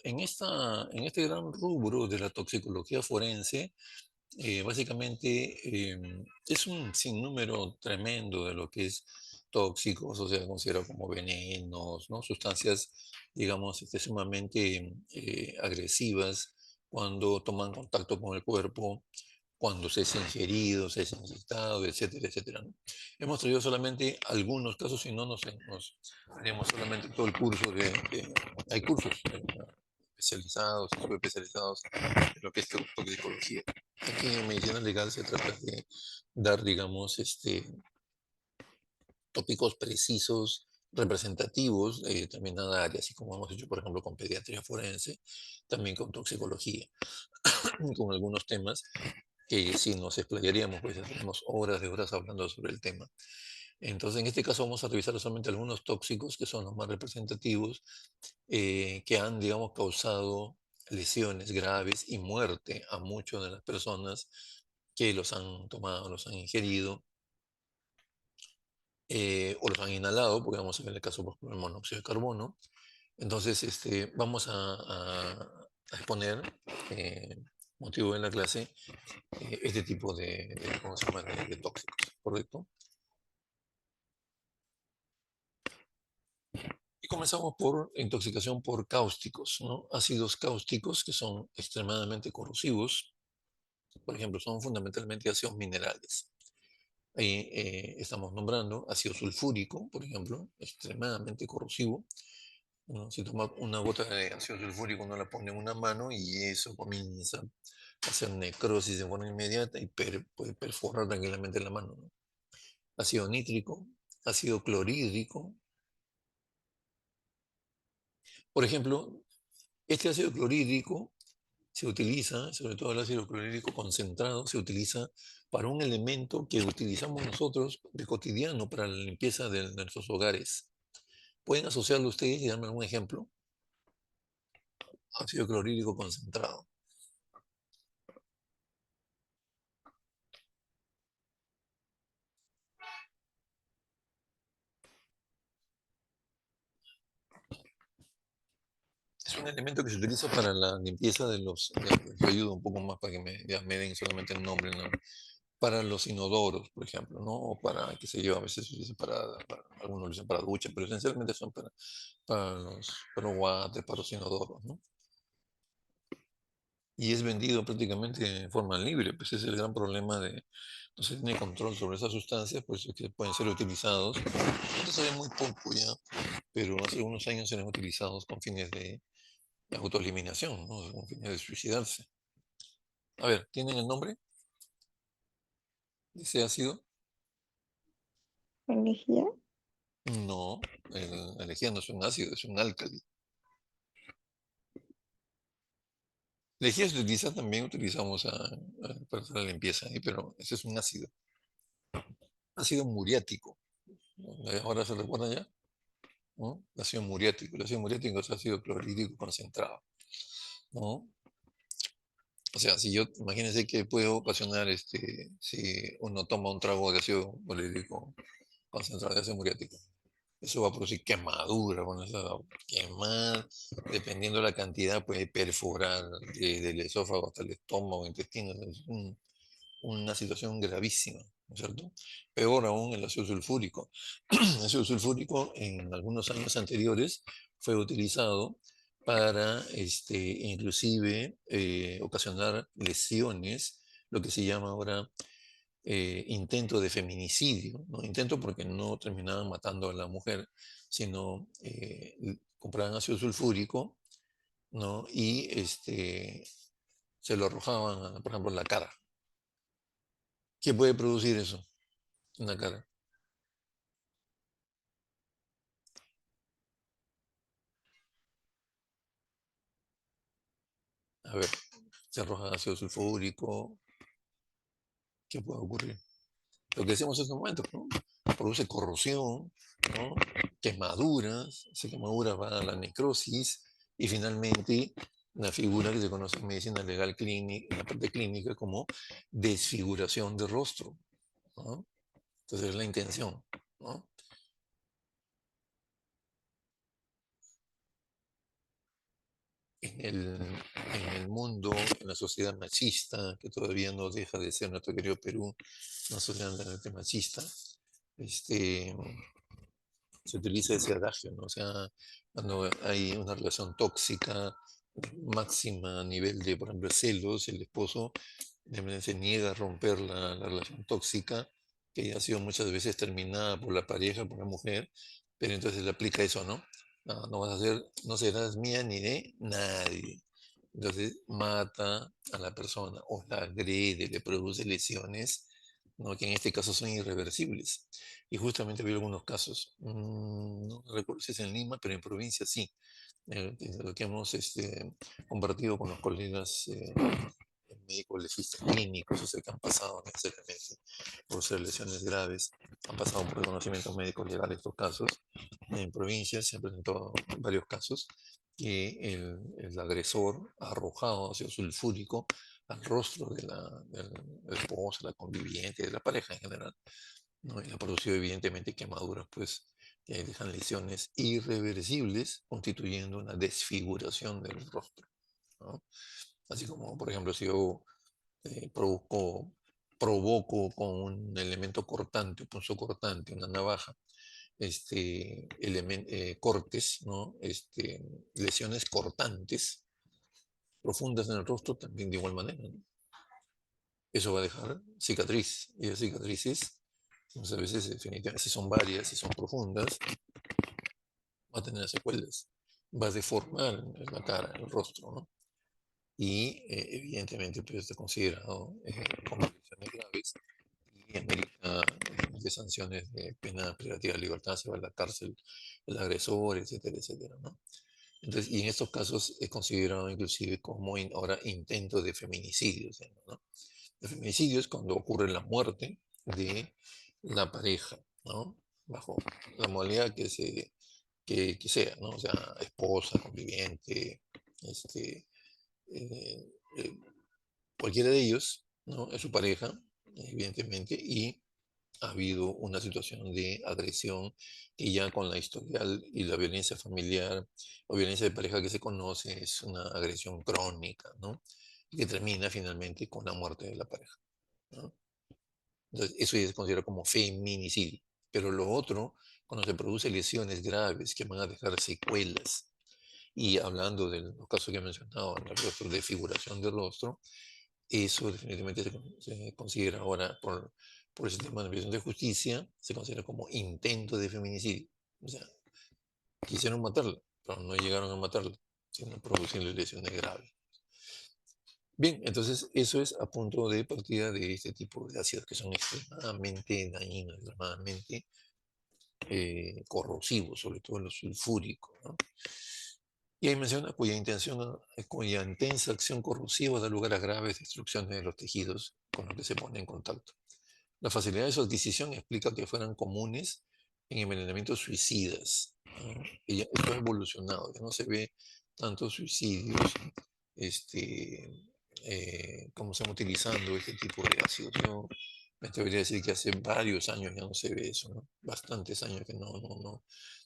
En este gran rubro de la toxicología forense, básicamente es un sinnúmero tremendo de lo que es tóxicos, o sea, considerado como venenos, ¿no? Sustancias, digamos, sumamente agresivas cuando toman contacto con el cuerpo, cuando se es ingerido, se es inyectado, etcétera, etcétera, ¿no? Hemos traído solamente algunos casos, si no nos haremos solamente todo el curso hay cursos especializados, subespecializados en lo que es toxicología. Aquí en medicina legal se trata de dar, digamos, tópicos precisos, representativos de determinada área, así como hemos hecho, por ejemplo, con pediatría forense, también con toxicología, con algunos temas que si nos explayaríamos, pues tenemos horas de horas hablando sobre el tema. Entonces, en este caso vamos a revisar solamente algunos tóxicos que son los más representativos, que han, digamos, causado lesiones graves y muerte a muchas de las personas que los han tomado, los han ingerido o los han inhalado, porque vamos a ver el caso, por ejemplo, del monóxido de carbono. Entonces, vamos a exponer, eh, motivo de la clase, este tipo ¿cómo se llama?, de tóxicos, ¿correcto? Y comenzamos por intoxicación por cáusticos, ¿no? Ácidos cáusticos que son extremadamente corrosivos. Por ejemplo, son fundamentalmente ácidos minerales. Ahí estamos nombrando ácido sulfúrico, por ejemplo, extremadamente corrosivo, ¿no? Si toma una gota de ácido sulfúrico, uno la pone en una mano y eso comienza a hacer necrosis de forma inmediata y puede perforar tranquilamente la mano, ¿no? Ácido nítrico, ácido clorhídrico. Por ejemplo, este ácido clorhídrico se utiliza, sobre todo el ácido clorhídrico concentrado, se utiliza para un elemento que utilizamos nosotros de cotidiano para la limpieza de nuestros hogares. ¿Pueden asociarlo ustedes y darme algún ejemplo? Ácido clorhídrico concentrado. Es un elemento que se utiliza para la limpieza de los... Yo ayudo un poco más para que ya me den solamente el nombre, ¿no? Para los inodoros, por ejemplo, ¿no? O para, qué sé yo, a veces se utiliza algunos lo usan para ducha, pero esencialmente son para los wates, para los inodoros, ¿no? Y es vendido prácticamente de forma libre, pues ese es el gran problema de no se tiene control sobre esas sustancias, pues es que pueden ser utilizados. Esto se ve muy poco ya, pero hace algunos años eran utilizados con fines de autoeliminación, ¿no? Con fines de suicidarse. A ver, ¿tienen el nombre de ese ácido? Energía. No, la lejía no es un ácido, es un álcali. Lejía se utiliza también, utilizamos para hacer la limpieza, pero ese es un ácido. Ácido muriático. Ahora se recuerda ya, ¿no? Ácido muriático. El ácido muriático es ácido clorhídrico concentrado, ¿no? O sea, si yo, imagínense que puede ocasionar si uno toma un trago de ácido clorhídrico concentrado de ácido muriático. Eso va a producir quemadura, bueno, eso va a quemar, dependiendo de la cantidad, puede perforar desde el esófago hasta el estómago, intestino. Es una situación gravísima, ¿no es cierto? Peor aún el ácido sulfúrico. El ácido sulfúrico en algunos años anteriores fue utilizado para inclusive ocasionar lesiones, lo que se llama ahora intento de feminicidio, ¿no? Intento porque no terminaban matando a la mujer, sino compraban ácido sulfúrico, ¿no? Y se lo arrojaban, por ejemplo, en la cara. ¿Qué puede producir eso en la cara? A ver, se arroja ácido sulfúrico, ¿qué puede ocurrir? Lo que decíamos en ese momento, ¿no? Produce corrosión, ¿no? Quemaduras, esa quemadura va a la necrosis y finalmente la figura que se conoce en medicina legal clínica, en la parte clínica, como desfiguración de rostro, ¿no? Entonces es la intención, ¿no? en el mundo, en la sociedad machista, que todavía no deja de ser nuestro querido Perú, una sociedad altamente machista, este, se utiliza ese adagio, ¿no? O sea, cuando hay una relación tóxica, máxima a nivel de, por ejemplo, celos, el esposo se niega a romper la relación tóxica, que ha sido muchas veces terminada por la pareja, por la mujer, pero entonces le aplica eso, ¿no? No, no vas a ser, no serás mía ni de nadie. Entonces mata a la persona o la agrede, le produce lesiones, ¿no? Que en este caso son irreversibles. Y justamente vi algunos casos, no recuerdo si es en Lima, pero en provincia sí, lo que hemos compartido con los colegas médicos legistas clínicos, o sea, que han pasado necesariamente por ser lesiones graves, han pasado por reconocimientos médicos legales estos casos. En provincias se han presentado varios casos que el agresor ha arrojado ácido sulfúrico al rostro del esposo, la conviviente, de la pareja en general, ¿no? Y ha producido evidentemente quemaduras, pues, que dejan lesiones irreversibles, constituyendo una desfiguración del rostro, ¿no? Así como, por ejemplo, si yo provoco con un elemento cortante, un punzocortante, una navaja, cortes, ¿no? Lesiones cortantes profundas en el rostro, también de igual manera, ¿no? Eso va a dejar cicatriz, y las cicatrices, pues, a veces, definitivamente, si son varias, si son profundas, va a tener secuelas, va a deformar la cara, el rostro, ¿no? Y evidentemente pues está considerado como lesiones graves y amerita de sanciones de pena privativa de libertad, se va a la cárcel el agresor, etcétera, etcétera, ¿no? Entonces, y en estos casos es considerado inclusive como ahora intento de feminicidio, ¿no? El feminicidio es cuando ocurre la muerte de la pareja, ¿no? Bajo la modalidad que sea, ¿no? O sea, esposa, conviviente, este, eh, eh, cualquiera de ellos, ¿no? Es su pareja, evidentemente, y ha habido una situación de agresión que ya con la historial y la violencia familiar o violencia de pareja que se conoce es una agresión crónica, ¿no? Y que termina finalmente con la muerte de la pareja, ¿no? Entonces, eso ya se considera como feminicidio. Pero lo otro, cuando se producen lesiones graves que van a dejar secuelas, y hablando de los casos que he mencionado, el rostro de figuración del rostro, eso definitivamente se considera ahora por el sistema de Administración de Justicia, se considera como intento de feminicidio. O sea, quisieron matarla, pero no llegaron a matarla, sino produciendo lesiones graves. Bien, entonces eso es a punto de partida de este tipo de ácidos que son extremadamente dañinos, extremadamente corrosivos, sobre todo los sulfúricos, ¿no? Y ahí menciona cuya intensa acción corrosiva da lugar a graves destrucciones de los tejidos con los que se pone en contacto. La facilidad de su adquisición explica que fueran comunes en envenenamientos suicidas, ¿no? Y esto ha evolucionado, ya no se ve tantos suicidios, como se están utilizando este tipo de ácidos. Yo me atrevería a decir que hace varios años ya no se ve eso, ¿no? Bastantes años que no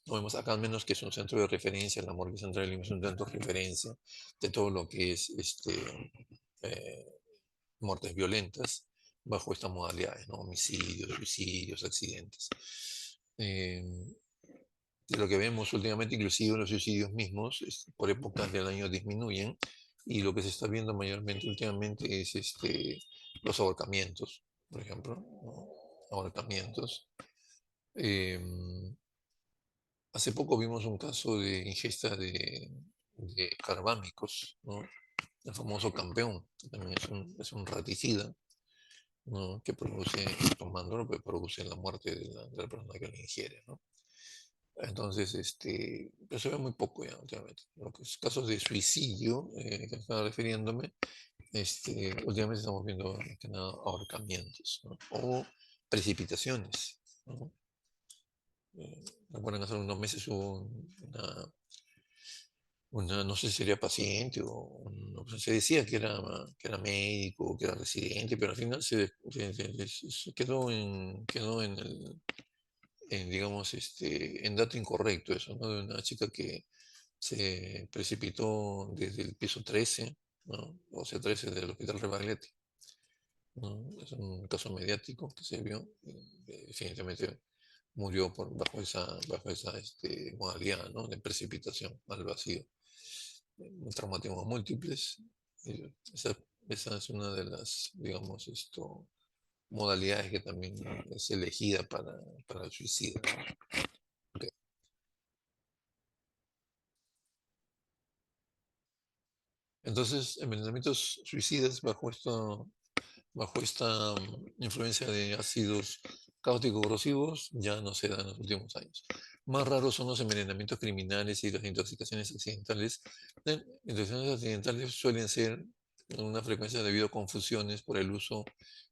vemos acá, al menos que es un centro de referencia, la Morgue Central de Lima es un centro de referencia de todo lo que es eh, muertes violentas bajo estas modalidades, ¿no? Homicidios, suicidios, accidentes. Eh, de lo que vemos últimamente, inclusive los suicidios mismos, por épocas del año disminuyen, y lo que se está viendo mayormente últimamente es los ahorcamientos, por ejemplo, ¿no? Ahorcamientos. Eh, Hace poco vimos un caso de ingesta de carbámicos, ¿no? El famoso campeón, que también es un raticida, ¿no? Que produce, tomándolo, pues produce la muerte de la persona que lo ingiere, ¿no? Entonces, pero se ve muy poco ya últimamente. Los casos de suicidio que estaba refiriéndome, últimamente estamos viendo más que nada ahorcamientos, ¿no? O precipitaciones, ¿no? Recuerdan, hace unos meses hubo no sé si sería paciente se decía que era médico, que era residente, pero al final se quedó digamos, en dato incorrecto eso, ¿no? De una chica que se precipitó desde el piso 13, ¿no? O sea, 13 del Hospital Rebagliati, ¿no? Es un caso mediático que se vio, definitivamente murió bajo esa modalidad, ¿no? De precipitación al vacío. Traumatismos múltiples. Esa, esa es una de las, digamos, modalidades que también es elegida para el suicidio, ¿no? Ok. Entonces, envenenamientos suicidas bajo esta influencia de ácidos cáusticos corrosivos ya no se dan en los últimos años. Más raros son los envenenamientos criminales y las intoxicaciones accidentales. Las intoxicaciones accidentales suelen ser una frecuencia debido a confusiones por el uso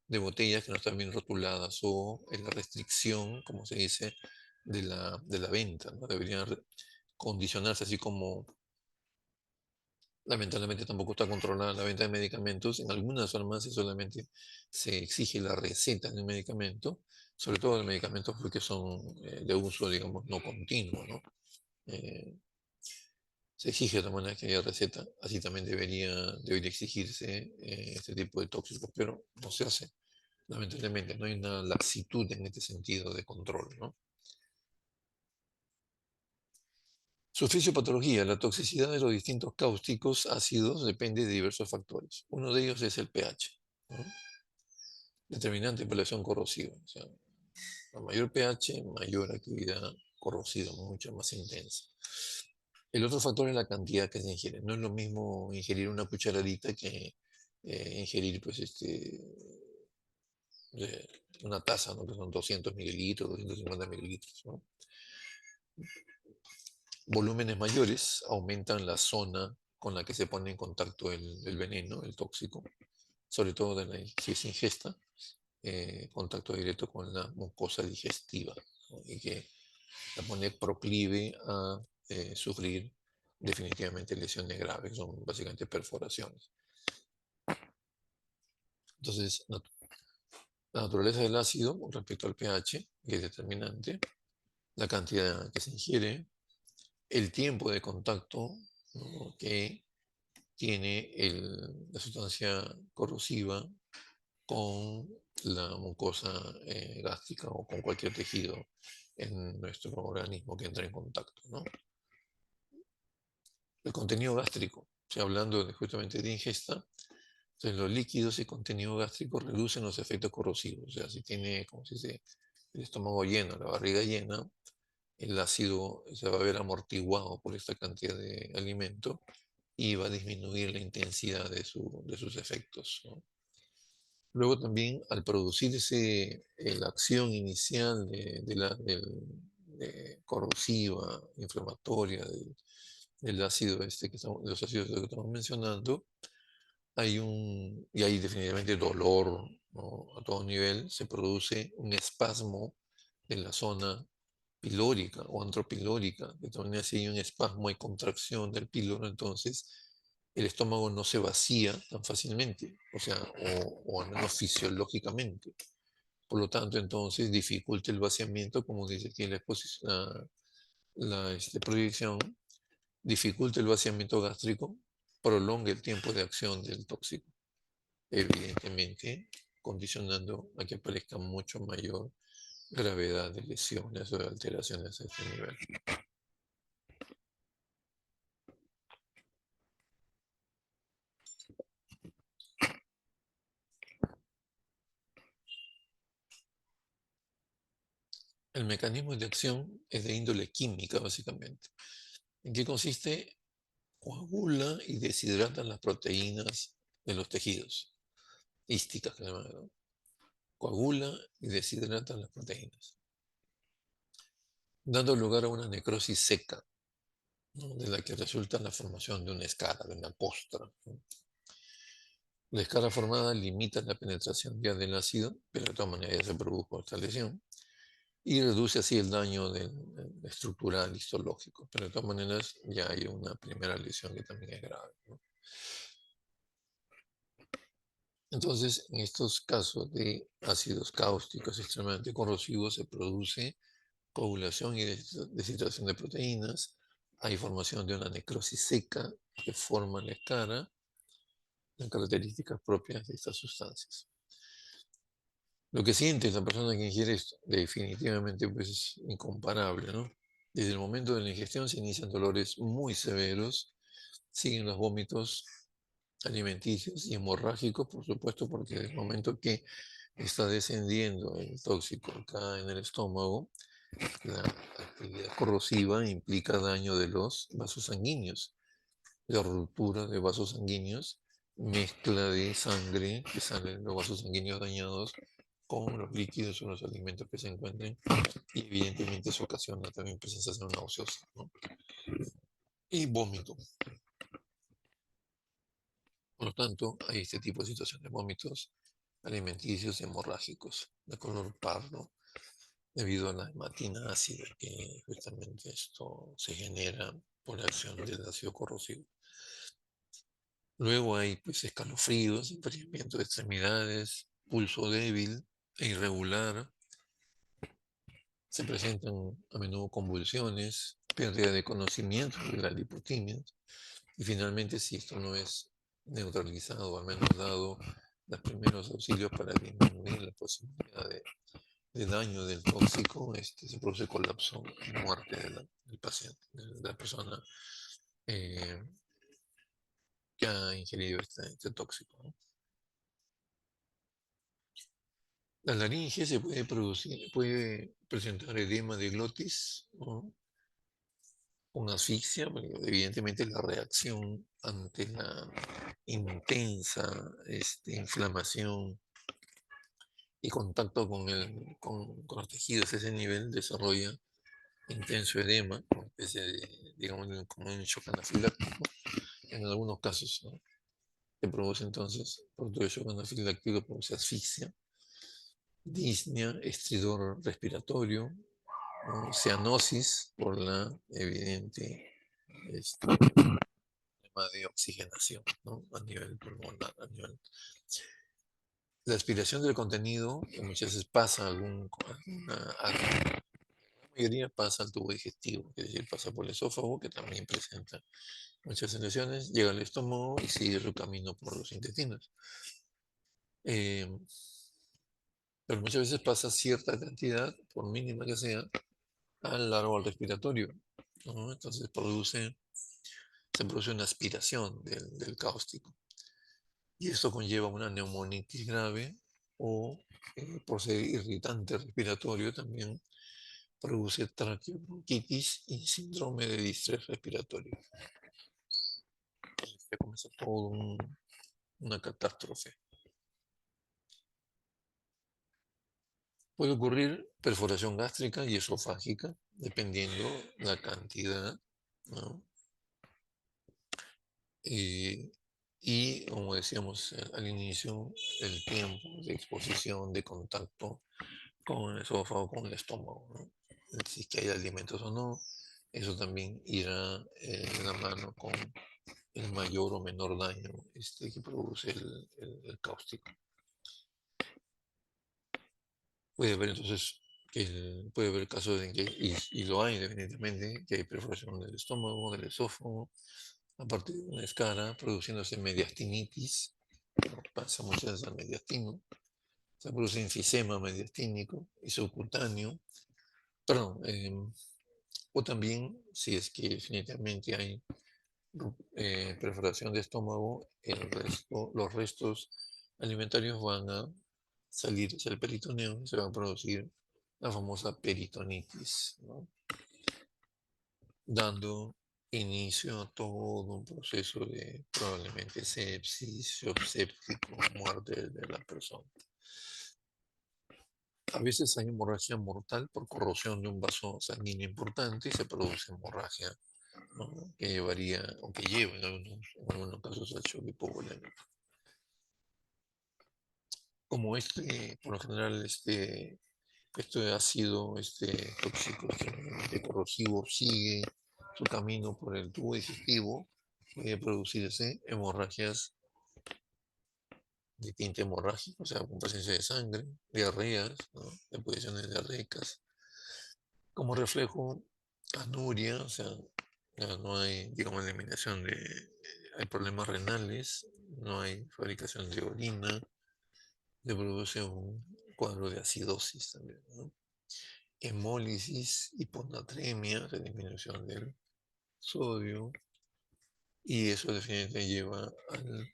de botellas que no están bien rotuladas o en la restricción, como se dice, de la venta, ¿no? Deberían condicionarse, así como lamentablemente tampoco está controlada la venta de medicamentos. En algunas farmacias solamente se exige la receta de un medicamento, sobre todo de medicamentos porque son de uso, digamos, no continuo, ¿no? Eh, Se exige de todas maneras que haya receta, así también debería exigirse este tipo de tóxicos, pero no se hace. Lamentablemente, no hay una laxitud en este sentido de control, ¿no? Su fisiopatología, la toxicidad de los distintos cáusticos ácidos depende de diversos factores. Uno de ellos es el pH, ¿no? Determinante por la acción corrosiva. O sea, a mayor pH, mayor actividad corrosiva, mucho más intensa. El otro factor es la cantidad que se ingiere. No es lo mismo ingerir una cucharadita que ingerir, pues, una taza, ¿no? Que son 200 mililitros, 250 mililitros, ¿no? Volúmenes mayores aumentan la zona con la que se pone en contacto el veneno, el tóxico, sobre todo si es ingesta, contacto directo con la mucosa digestiva, ¿no? Y que la pone proclive a sufrir definitivamente lesiones graves, son básicamente perforaciones. Entonces, la naturaleza del ácido con respecto al pH, que es determinante, la cantidad que se ingiere, el tiempo de contacto, ¿no? Que tiene la sustancia corrosiva con la mucosa gástrica o con cualquier tejido en nuestro organismo que entra en contacto, ¿no? El contenido gástrico, o sea, hablando justamente de ingesta, entonces los líquidos y contenido gástrico reducen los efectos corrosivos, o sea, si tiene, como se dice, el estómago lleno, la barriga llena, el ácido se va a ver amortiguado por esta cantidad de alimento y va a disminuir la intensidad de sus efectos, ¿no? Luego también al producirse la acción inicial de corrosiva, inflamatoria del ácido de los ácidos que estamos mencionando, y hay definitivamente dolor, ¿no? A todo nivel, se produce un espasmo en la zona pilórica o antropilórica, de tal manera si hay un espasmo y contracción del píloro, entonces el estómago no se vacía tan fácilmente, o sea, o al menos fisiológicamente. Por lo tanto, entonces dificulta el vaciamiento, como dice aquí en la exposición, proyección, dificulta el vaciamiento gástrico, prolonga el tiempo de acción del tóxico, evidentemente condicionando a que aparezca mucho mayor gravedad de lesiones o de alteraciones a este nivel. El mecanismo de acción es de índole química, básicamente. ¿En qué consiste? Coagula y deshidrata las proteínas de los tejidos, hísticas que se llaman, ¿no? Coagula y deshidrata las proteínas, dando lugar a una necrosis seca, ¿no? De la que resulta la formación de una escara, de una costra, ¿no? La escara formada limita la penetración ya del ácido, pero de todas maneras ya se produjo esta lesión, y reduce así el daño estructural histológico, pero de todas maneras ya hay una primera lesión que también es grave, ¿no? Entonces, en estos casos de ácidos cáusticos extremadamente corrosivos se produce coagulación y deshidratación de proteínas, hay formación de una necrosis seca que forma la escara, las características propias de estas sustancias. Lo que siente la persona que ingiere esto, definitivamente pues, es incomparable, ¿no? Desde el momento de la ingestión se inician dolores muy severos, siguen los vómitos alimenticios y hemorrágicos, por supuesto, porque desde el momento que está descendiendo el tóxico acá en el estómago, la actividad corrosiva implica daño de los vasos sanguíneos, la ruptura de vasos sanguíneos, mezcla de sangre que sale de los vasos sanguíneos dañados con los líquidos o los alimentos que se encuentren y evidentemente eso ocasiona también sensación nauseosa, ¿no? Y vómito. Por lo tanto, hay este tipo de situaciones, vómitos alimenticios y hemorrágicos de color pardo debido a la hematina ácida que justamente esto se genera por la acción del ácido corrosivo. Luego hay pues escalofríos, enfriamiento de extremidades, pulso débil e irregular. Se presentan a menudo convulsiones, pérdida de conocimiento de la lipotimia. Y finalmente, si esto no es neutralizado, al menos dado los primeros auxilios para disminuir la posibilidad de daño del tóxico, se produce colapso y muerte del paciente, de la persona eh, que ha ingerido este tóxico, ¿no? La laringe se puede producir, puede presentar edema de glotis, ¿no? Con asfixia, porque evidentemente la reacción ante la intensa inflamación y contacto con los tejidos a ese nivel desarrolla intenso edema, una especie de, digamos, como un shock anafiláctico, en algunos casos, ¿no? Que produce entonces, producto de shock anafiláctico, produce asfixia, disnea, estridor respiratorio, ¿no? Cianosis por la evidente problema de oxigenación, ¿no? A nivel pulmonar, a nivel... La aspiración del contenido, que muchas veces pasa la mayoría pasa al tubo digestivo, es decir, pasa por el esófago, que también presenta muchas lesiones, llega al estómago y sigue su camino por los intestinos. Eh, pero muchas veces pasa cierta cantidad, por mínima que sea, al árbol respiratorio, ¿no? Entonces se produce una aspiración del cáustico. Y esto conlleva una neumonitis grave o, por ser irritante respiratorio, también produce traqueobronquitis y síndrome de distrés respiratorio. Ya comienza todo una catástrofe. Puede ocurrir perforación gástrica y esofágica, dependiendo la cantidad, ¿no? Y como decíamos al inicio, el tiempo de exposición, de contacto con el esófago, con el estómago, ¿no? Si es que hay alimentos o no, eso también irá de la mano con el mayor o menor daño que produce el cáustico. Puede haber entonces puede haber casos en que, y lo hay definitivamente, que hay perforación del estómago, del esófago, aparte de una escara, produciéndose mediastinitis, ¿no? Pasa muchas veces al mediastino, se produce enfisema mediastínico y subcutáneo, perdón, o también si es que definitivamente hay perforación de estómago, los restos alimentarios van a salir hacia el peritoneo y se va a producir la famosa peritonitis, ¿no? Dando inicio a todo un proceso de probablemente sepsis, shock séptico, muerte de la persona. A veces hay hemorragia mortal por corrosión de un vaso sanguíneo importante y se produce hemorragia, ¿no? Que llevaría, o que lleva en algunos casos al shock hipovolémico. Como por lo general, esto de ácido tóxico, corrosivo, sigue su camino por el tubo digestivo, puede producirse hemorragias de tinte hemorrágico, o sea, con presencia de sangre, diarreas, ¿no? Deposiciones diarreicas. Como reflejo, anuria, o sea, Ya no hay, digamos, eliminación de, hay problemas renales, no hay fabricación de orina, se produce un cuadro de acidosis también, ¿no? Hemólisis, hiponatremia, o sea, disminución del sodio, y eso definitivamente lleva al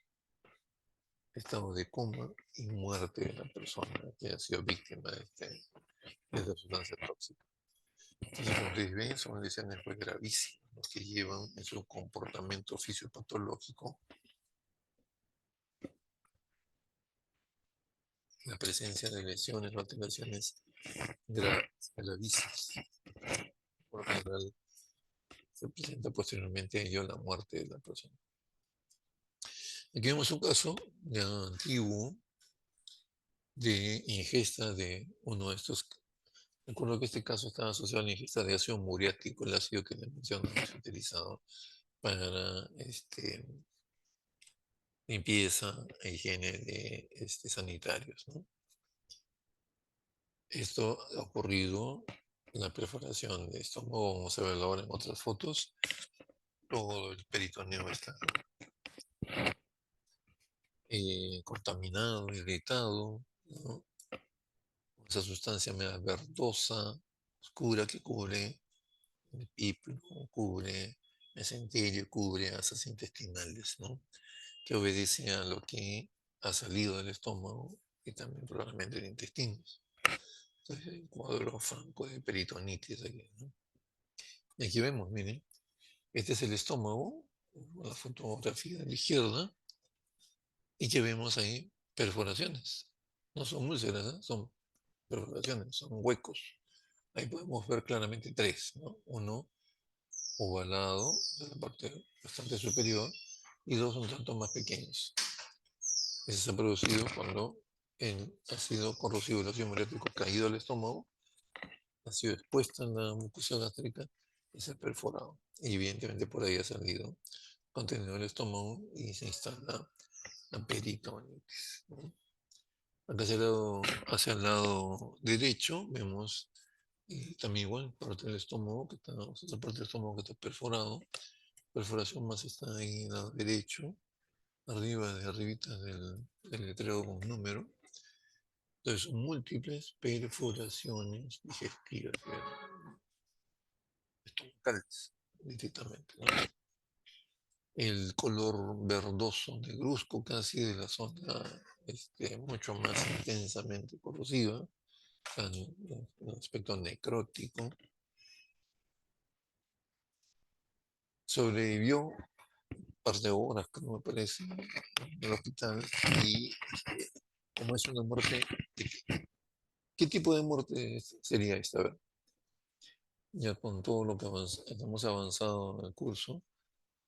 estado de coma y muerte de la persona que ha sido víctima de esta sustancia tóxica. Entonces, como ustedes ven, son lesiones pues gravísimas que llevan en su comportamiento fisiopatológico la presencia de lesiones o alteraciones gravísimas. Por lo general, se presenta posteriormente a ello la muerte de la persona. Aquí vemos un caso ya antiguo de ingesta de uno de estos. Recuerdo que este caso estaba asociado a la ingesta de ácido muriático, el ácido que les menciono es utilizado para limpieza e higiene de sanitarios, ¿no? Esto ha ocurrido en la perforación de estómago, vamos a verlo ahora en otras fotos. Todo el peritoneo está contaminado, irritado, ¿no? Esa sustancia media verdosa, oscura que cubre el piplo, cubre mesenterio, cubre asas intestinales, ¿no? Que obedece a lo que ha salido del estómago y también probablemente de intestinos. Entonces hay un cuadro franco de peritonitis aquí, ¿no? Y aquí vemos, miren, este es el estómago, la fotografía de la izquierda, y que vemos ahí perforaciones. No son úlceras, ¿eh? Son perforaciones, son huecos. Ahí podemos ver claramente tres, ¿no? Uno ovalado, de la parte bastante superior, y dos un tanto más pequeños. Eso se ha producido cuando el ácido corrosivo, el ácido muriático caído al estómago, ha sido expuesto en la mucosa gástrica y se ha perforado. Y evidentemente por ahí ha salido contenido del estómago y se instala la peritonitis, ¿no? Acá hacia el lado derecho vemos también igual parte del estómago, que está, otra parte del estómago que está perforado. Perforación más está ahí en el lado derecho, arriba de arribita del letrero con número. Entonces, múltiples perforaciones digestivas, estomacales, directamente, ¿no? El color verdoso, negruzco casi de la zona mucho más intensamente corrosiva, el aspecto necrótico. Sobrevivió un par de horas, creo me parece, en el hospital y como es una muerte, ¿qué tipo de muerte sería esta? A ver, ya con todo lo que hemos avanzado en el curso,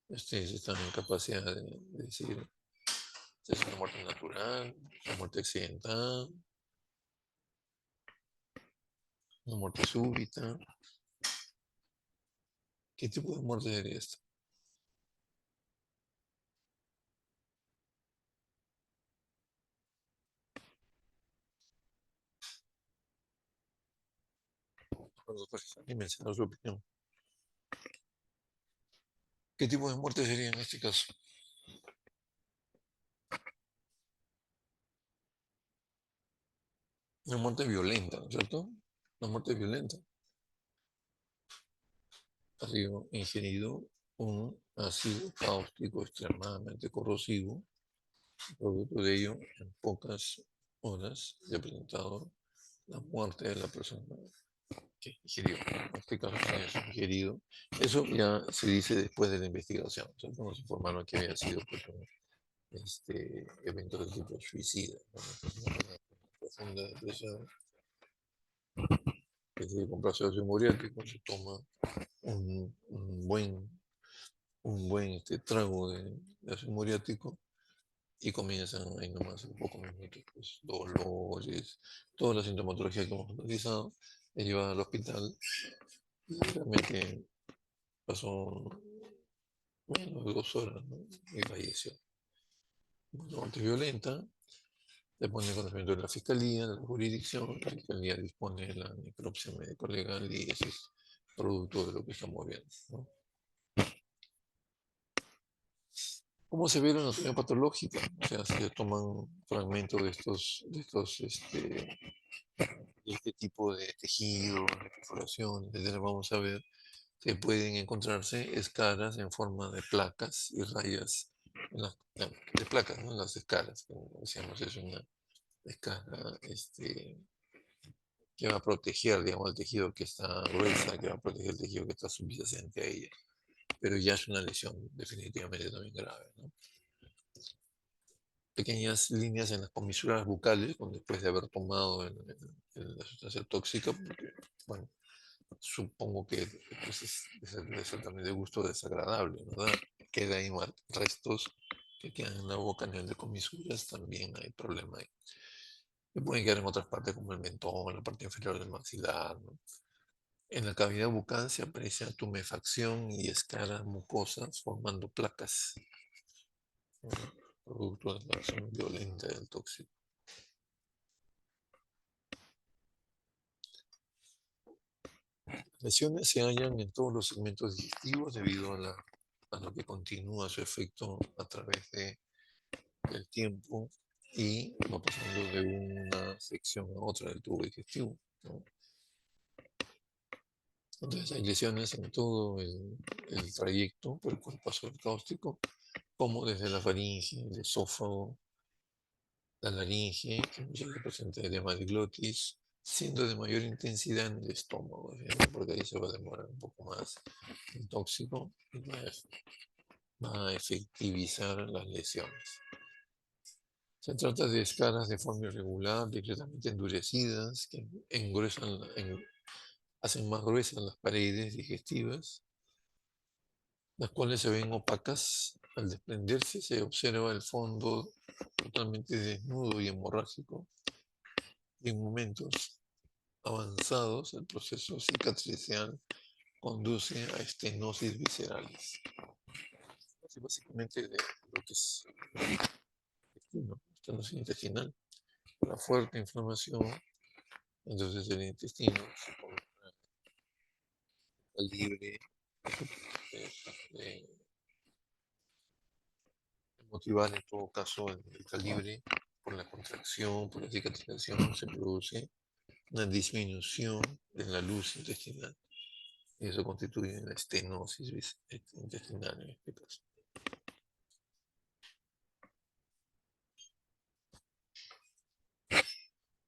ustedes están en capacidad de decir si es una muerte natural, una muerte accidental, una muerte súbita. ¿Qué tipo de muerte sería esta? Bueno, pues, anímense a dar su opinión. ¿Qué tipo de muerte sería en este caso? Una muerte violenta, ¿no es cierto? Una muerte violenta. Ha sido ingerido un ácido cáustico extremadamente corrosivo. Producto de ello, en pocas horas se ha presentado la muerte de la persona que ingirió. En este caso, se ha ingerido. Eso ya se dice después de la investigación. Nosotros nos informaron que había sido pues, un evento de tipo suicida, ¿no? Una profunda depresión, que se compra ácido muriático, se toma un buen trago de ácido muriático y comienzan ahí nomás en pocos minutos, pues, dolores, toda la sintomatología que hemos analizado, es llevada al hospital y realmente pasó menos de 2 horas, ¿no? Y falleció. Bueno, muerte violenta, se pone en conocimiento de la fiscalía, de la jurisdicción, la fiscalía dispone de la necropsia médico legal y eso es producto de lo que estamos viendo, ¿no? ¿Cómo se ve la anatomía patológica? O sea, si se toman fragmentos de este tipo de tejido, de perforación, etcétera, vamos a ver que pueden encontrarse escaras en forma de placas y rayas de placas, ¿no? Las escaras, como decíamos, es una escara que va a proteger, digamos, el tejido que está gruesa, que va a proteger el tejido que está subyacente a ella. Pero ya es una lesión definitivamente también grave, ¿no? Pequeñas líneas en las comisuras bucales, después de haber tomado la sustancia tóxica, porque, bueno, supongo que pues, debe ser también de gusto desagradable, ¿verdad? Queda ahí restos que quedan en la boca a nivel de comisuras, también hay problema ahí. Que pueden quedar en otras partes como el mentón, la parte inferior del maxilar, ¿no? En la cavidad bucal se aprecia tumefacción y escaras mucosas formando placas, ¿no? Producto de la acción violenta del tóxico. Lesiones se hallan en todos los segmentos digestivos debido a lo que continúa su efecto a través del tiempo y va pasando de una sección a otra del tubo digestivo, ¿no? Entonces hay lesiones en todo el trayecto por el cuerpo cáustico, como desde la faringe, el esófago, la laringe, que muchas veces presenta edema de glotis, siendo de mayor intensidad en el estómago, ¿sí? Porque ahí se va a demorar un poco más el tóxico y va a efectivizar las lesiones. Se trata de escaras de forma irregular, discretamente endurecidas, que hacen más gruesas las paredes digestivas, las cuales se ven opacas. Al desprenderse se observa el fondo totalmente desnudo y hemorrágico. Y en momentos avanzados, el proceso cicatricial conduce a estenosis viscerales. Así básicamente de lo que es intestino, estenosis intestinal. La fuerte inflamación, entonces el intestino se pone libre de, de motivar en todo caso el calibre por la contracción, por la cicatrización, se produce una disminución de la luz intestinal. Y eso constituye la estenosis intestinal en este caso.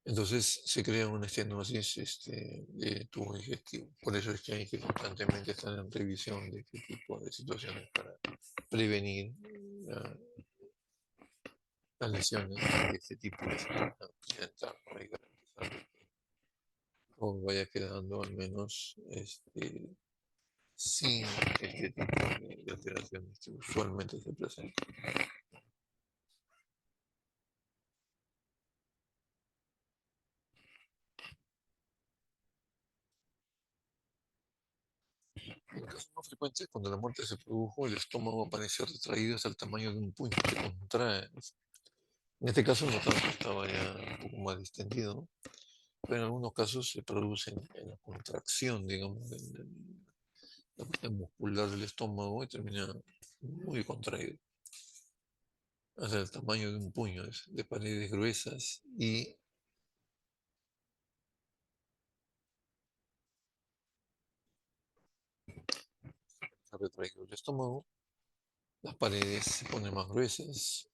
Entonces se crea una estenosis de tubo digestivo. Por eso es que hay que constantemente estar en revisión de este tipo de situaciones para prevenir las lesiones de este tipo que se puedan presentar, ¿no? Y garantizar que todo vaya quedando al menos sin este tipo de alteraciones que usualmente se presentan. En casos más frecuentes, cuando la muerte se produjo, el estómago apareció retraído hasta el tamaño de un puño, se contrae. En este caso no tanto, estaba ya un poco más distendido, ¿no? Pero en algunos casos se produce en la contracción, digamos, la parte muscular del estómago y termina muy contraído, hasta el tamaño de un puño, de paredes gruesas y retraído el estómago, las paredes se ponen más gruesas,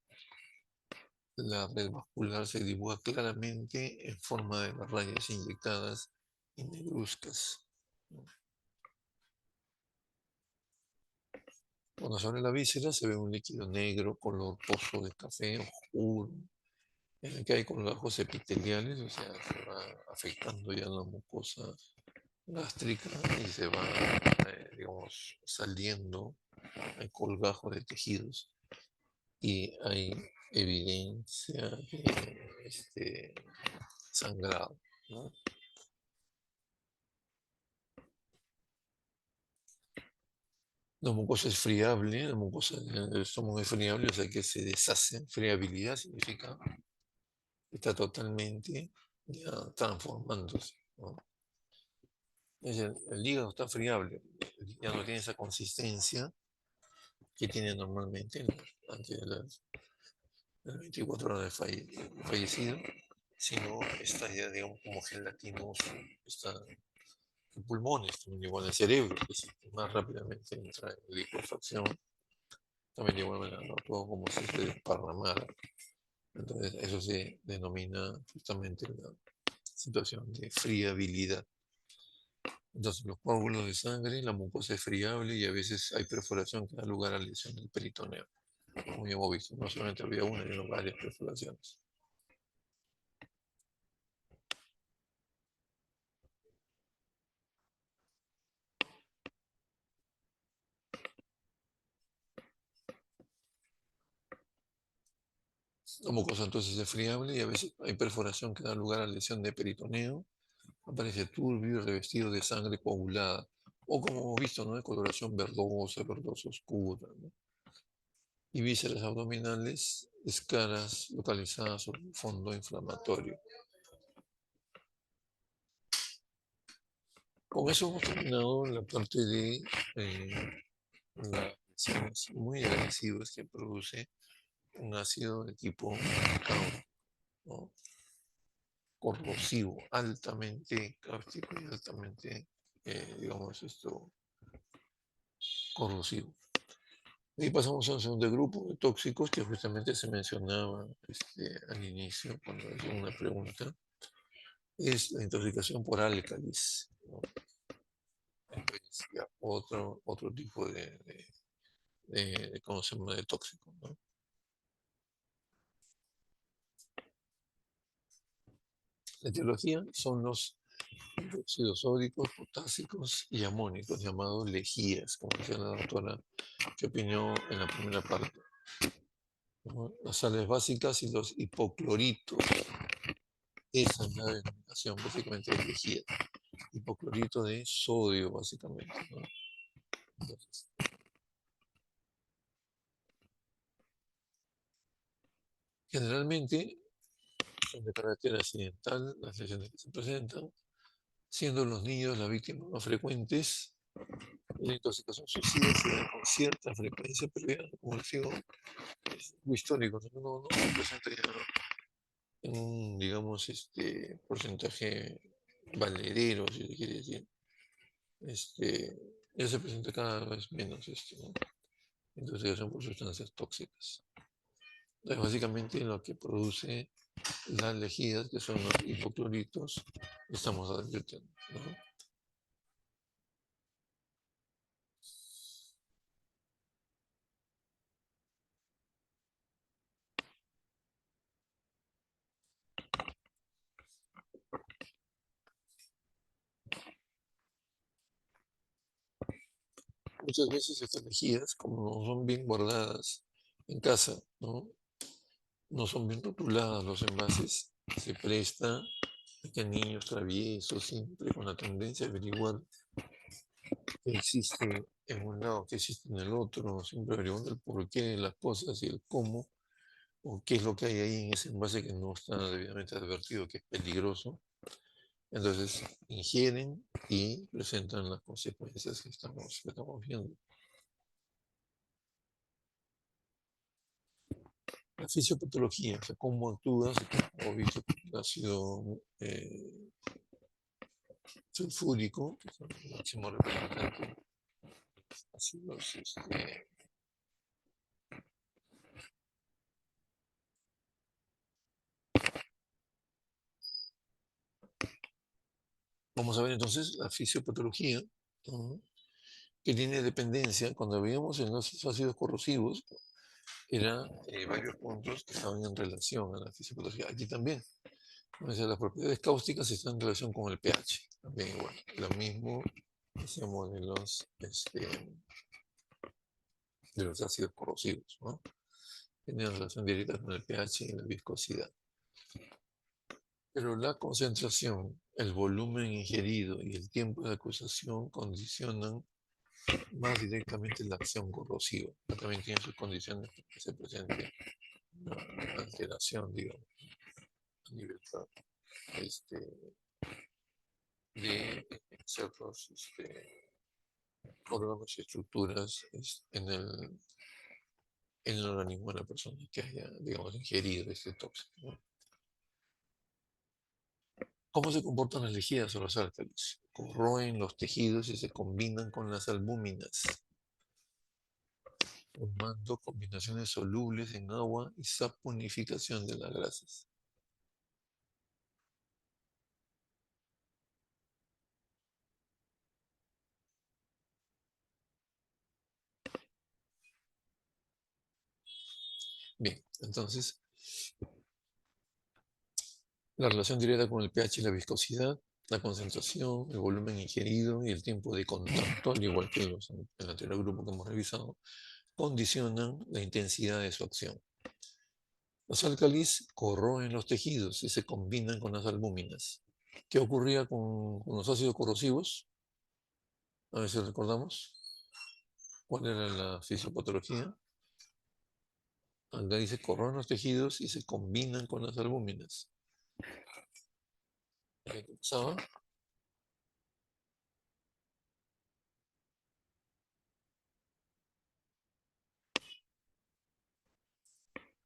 la red vascular se dibuja claramente en forma de las rayas inyectadas y negruzcas. Cuando se abre la víscera se ve un líquido negro, color pozo de café oscuro, en el que hay colgajos epiteliales, o sea, se va afectando ya la mucosa gástrica y se va, digamos, saliendo el colgajo de tejidos y hay evidencia de sangrado, ¿no? La mucosa es friable, la mucosa del estómago es friable, o sea que se deshace. Friabilidad significa que está totalmente ya transformándose, ¿no? Es el hígado está friable, ya no tiene esa consistencia que tiene normalmente antes de las 24 horas de fallecido, sino está ya, digamos, como gelatinoso, está en pulmones, también igual el cerebro, que es el que más rápidamente entra en liquefacción, también de igual manera, ¿no? Todo como si se desparramara. Entonces, eso se denomina justamente la situación de friabilidad. Entonces, los coágulos de sangre, la mucosa es friable y a veces hay perforación que da lugar a lesión del peritoneo. Como ya hemos visto, no solamente había una, sino varias perforaciones. La mucosa entonces es friable y a veces hay perforación que da lugar a lesión de peritoneo. Aparece turbio y revestido de sangre coagulada. O como hemos visto, ¿no? De coloración verdosa, verdosa oscura, ¿no? Y vísceras abdominales, escaras localizadas sobre el fondo inflamatorio. Con eso hemos terminado la parte de las lesiones muy agresivas que produce un ácido de tipo cáustico, ¿no? Corrosivo, altamente cáustico y altamente, digamos, corrosivo. Y pasamos a un segundo grupo de tóxicos que justamente se mencionaba al inicio, cuando hacía una pregunta, es la intoxicación por álcalis, ¿no? Entonces, ya otro tipo ¿cómo se llama? De tóxico, ¿no? La etiología son los óxidos sódicos, potásicos y amónicos, llamados lejías, como decía la doctora que opinó en la primera parte, ¿no? Las sales básicas y los hipocloritos, esa es la denominación básicamente de lejía. Hipoclorito de sodio, básicamente, ¿no? Entonces, generalmente son de carácter accidental las lesiones que se presentan, siendo los niños las víctimas más frecuentes. La intoxicación suicida se da con cierta frecuencia, pero ya, como les digo, es muy histórico, no se presenta ya en un, digamos, porcentaje valedero, si se quiere decir. Este, ya se presenta cada vez menos ¿no? Intoxicación por sustancias tóxicas. Entonces, básicamente lo que produce las lejidas, que son los hipocloritos, estamos advirtiendo, ¿no? Muchas veces estas lejidas, como no son bien guardadas en casa, no son bien rotuladas los envases, se presta a que niños traviesos, siempre con la tendencia a averiguar qué existe en un lado, qué existe en el otro, siempre averiguando el porqué de las cosas y el cómo, o qué es lo que hay ahí en ese envase que no está debidamente advertido, que es peligroso. Entonces ingieren y presentan las consecuencias que estamos viendo. La fisiopatología, o sea, cómo actúa, como visto el ácido sulfúrico, que es el máximo representante de ácidos. Vamos a ver entonces la fisiopatología, ¿no? Que tiene dependencia. Cuando veíamos en los ácidos corrosivos, eran varios puntos que estaban en relación a la fisiopatología. Aquí también. O sea, las propiedades cáusticas están en relación con el pH. También igual. Lo mismo decíamos de los ácidos corrosivos, ¿no? Tienen relación directa con el pH y la viscosidad. Pero la concentración, el volumen ingerido y el tiempo de acusación condicionan más directamente la acción corrosiva. También tiene sus condiciones para que se presente una alteración, digamos, a nivel este, de ciertos órganos y estructuras en el organismo de la persona que haya, digamos, ingerido este tóxico, ¿no? ¿Cómo se comportan las lejidas o los álcalis? Corroen los tejidos y se combinan con las albúminas, formando combinaciones solubles en agua y saponificación de las grasas. Bien, entonces, la relación directa con el pH y la viscosidad, la concentración, el volumen ingerido y el tiempo de contacto, al igual que el anterior grupo que hemos revisado, condicionan la intensidad de su acción. Los álcalis corroen los tejidos y se combinan con las albúminas. ¿Qué ocurría con los ácidos corrosivos? A ver si recordamos. ¿Cuál era la fisiopatología? Acá dice corroen los tejidos y se combinan con las albúminas. ¿Qué pasaba?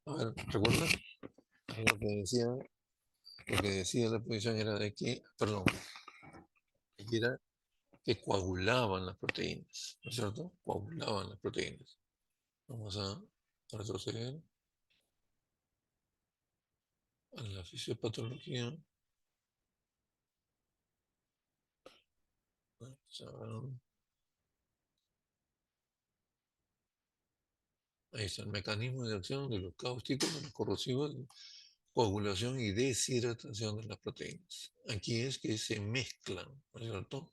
A ver, ¿recuerda? Lo que decía la posición era de que, perdón, era que coagulaban las proteínas, ¿no es cierto? Coagulaban las proteínas. Vamos a retroceder a la fisiopatología. Ahí está el mecanismo de acción de los cáusticos, de los corrosivos, de coagulación y deshidratación de las proteínas. Aquí es que se mezclan, ¿no es cierto?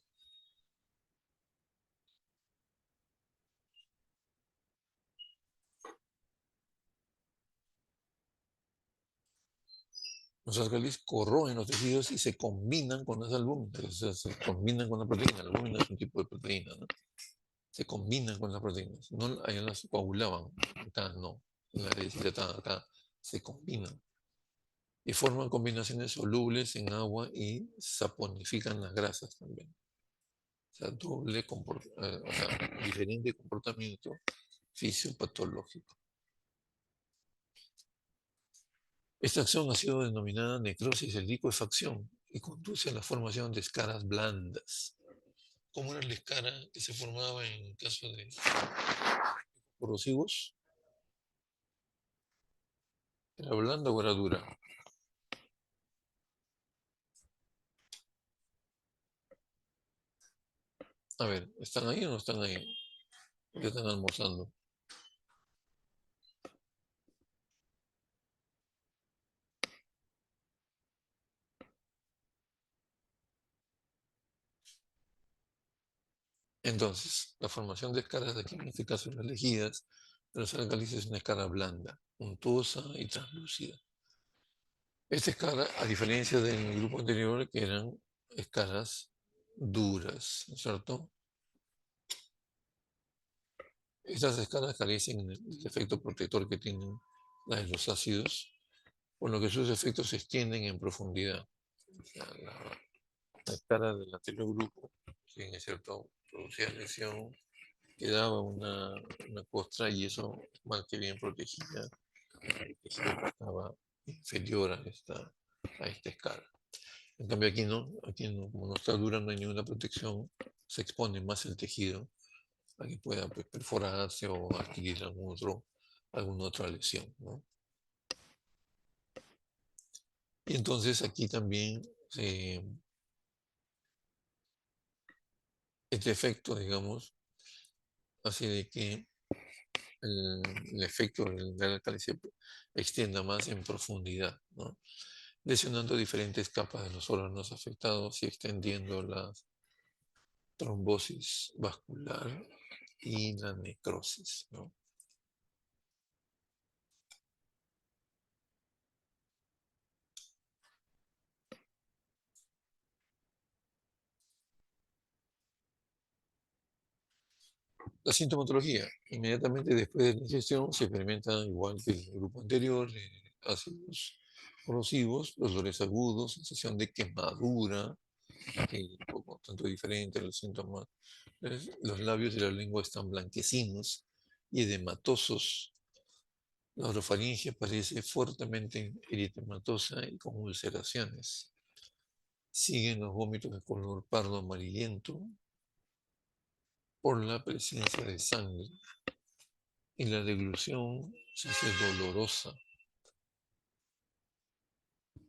Los álcalis corroen los tejidos y se combinan con las albúminas, o sea, se combinan con la proteína. La albúmina es un tipo de proteína, ¿no? Se combinan con las proteínas. No, allá las coagulaban, acá no. En la deshidratada, acá se combinan. Y forman combinaciones solubles en agua y saponifican las grasas también. O sea, o sea, diferente comportamiento fisiopatológico. Esta acción ha sido denominada necrosis de licuefacción y conduce a la formación de escaras blandas. ¿Cómo era la escara que se formaba en caso de corrosivos? ¿Era blanda o era dura? A ver, ¿están ahí o no están ahí? Ya están almorzando. Entonces, la formación de escaras de aquí, en este caso las lejidas, de los alcalices es una escara blanda, untuosa y translúcida. Esta escara, a diferencia del grupo anterior, que eran escaras duras, ¿no es cierto? Estas escalas carecen del efecto protector que tienen las de los ácidos, por lo que sus efectos se extienden en profundidad. O sea, la escara del anterior grupo, si bien es cierto, producía lesión, quedaba una costra y eso más que bien protegía el tejido que estaba inferior a esta escala. En cambio aquí no, como no está dura, no hay ninguna protección, se expone más el tejido a que pueda, pues, perforarse o adquirir alguna otra lesión, ¿no? Y entonces aquí también este efecto, digamos, hace de que el efecto de la calcio extienda más en profundidad, ¿no? Lesionando diferentes capas de los órganos afectados y extendiendo la trombosis vascular y la necrosis, ¿no? La sintomatología, inmediatamente después de la ingestión, se experimenta igual que el grupo anterior, ácidos corrosivos, dolores agudos, sensación de quemadura, un poco tanto diferente los síntomas. Los labios y la lengua están blanquecinos y edematosos. La orofaringe parece fuertemente eritematosa y con ulceraciones. Siguen los vómitos de color pardo amarillento por la presencia de sangre y la deglución se hace dolorosa.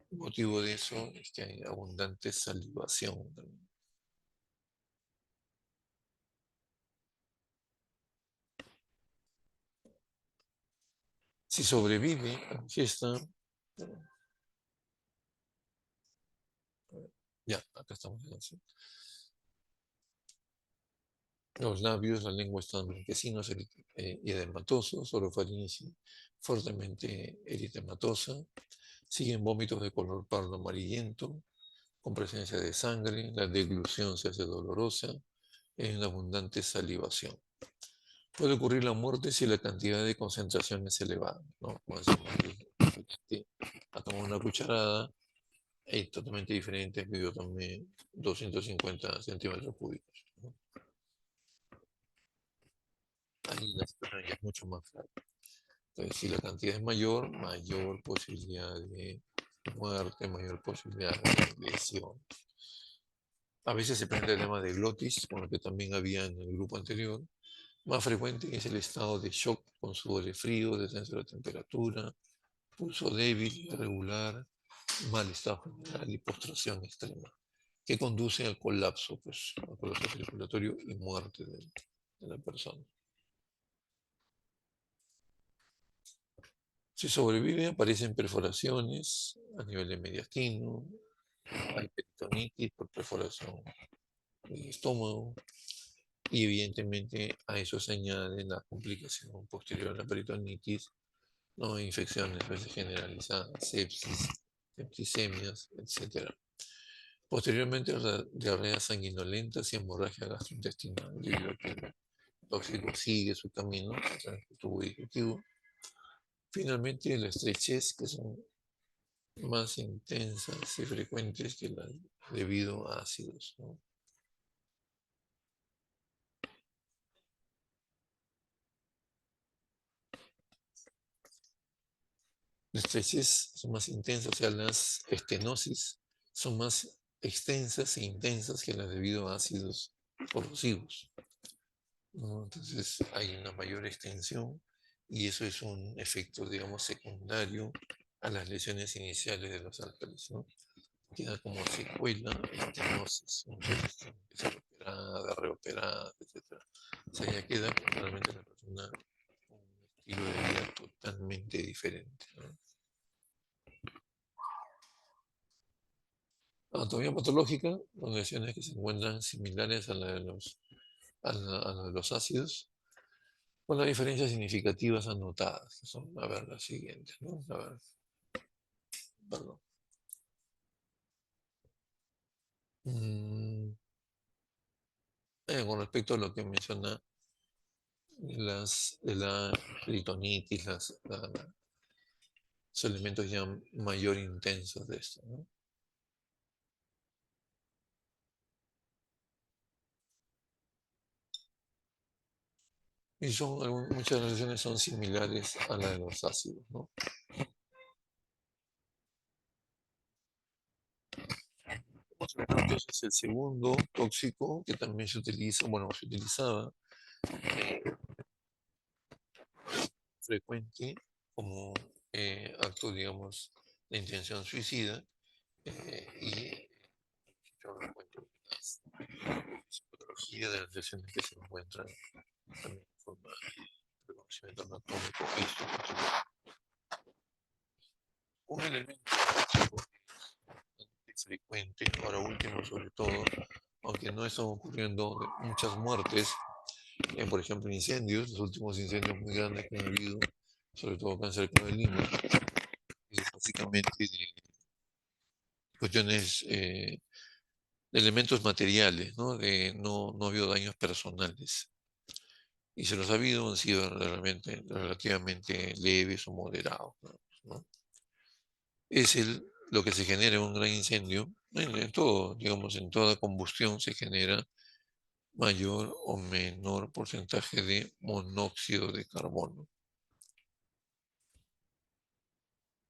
El motivo de eso es que hay abundante salivación también. Si sobrevive a la fiesta, ya, acá estamos. Los labios, la lengua están blanquecinos y edematosos, orofaringe fuertemente eritematosa. Siguen vómitos de color pardo amarillento, con presencia de sangre, la deglución se hace dolorosa, en abundante salivación. Puede ocurrir la muerte si la cantidad de concentración es elevada, ¿no? Como decimos, a tomar una cucharada es totalmente diferente que yo tomé 250 centímetros cúbicos, ¿no? Ahí la situación ya es mucho más clara. Entonces, si la cantidad es mayor, mayor posibilidad de muerte, mayor posibilidad de lesión. A veces se presenta el tema de glotis, con lo que también había en el grupo anterior. Más frecuente es el estado de shock con sudores fríos, descenso de la temperatura, pulso débil, irregular, mal estado general y postración extrema, que conduce al colapso circulatorio y muerte de la persona. Si sobrevive, aparecen perforaciones a nivel de mediastino, hay peritonitis por perforación del estómago, y evidentemente a eso se añade la complicación posterior a la peritonitis, ¿no? Infecciones a veces generalizadas, sepsis, septicemias, etc. Posteriormente, diarreas sanguinolentas y hemorragia gastrointestinal, debido a que el tóxico sigue su camino a través del tubo digestivo. Finalmente, la estrechez, que son más intensas y frecuentes que las debido a ácidos, ¿no? Las estrechez son más intensas, o sea, las estenosis son más extensas e intensas que las debido a ácidos corrosivos, ¿no? Entonces hay una mayor extensión y eso es un efecto, digamos, secundario a las lesiones iniciales de los álcalis, ¿no? Queda como secuela estenosis, entonces tiene que ser operada, reoperada, etc. O sea, ya queda realmente la persona un estilo de vida totalmente diferente, ¿no? Anatomía patológica, con lesiones que se encuentran similares a la de a la de los ácidos, con las diferencias significativas anotadas, que son, a ver, las siguientes, ¿no? A ver, perdón. Mm, con respecto a lo que menciona de la peritonitis, los elementos ya mayor intensos de esto, ¿no? Y son, muchas de las lesiones son similares a la de los ácidos, ¿no? Entonces, el segundo tóxico que también se utiliza, bueno, se utilizaba frecuente como acto, digamos, de intención suicida, y yo me encuentro la patología de las lesiones que se encuentran también en forma de reconocimiento anatómico e histopatólogo. Un elemento frecuente, ahora último sobre todo, aunque no están ocurriendo muchas muertes, por ejemplo, incendios, los últimos incendios muy grandes que han habido, sobre todo acá en cerca de Lima, es básicamente de cuestiones de elementos materiales, ¿no? No ha habido daños personales. Y si los ha habido, han sido realmente relativamente leves o moderados, ¿no? Es el lo que se genera en un gran incendio, en todo, digamos, en toda combustión se genera mayor o menor porcentaje de monóxido de carbono.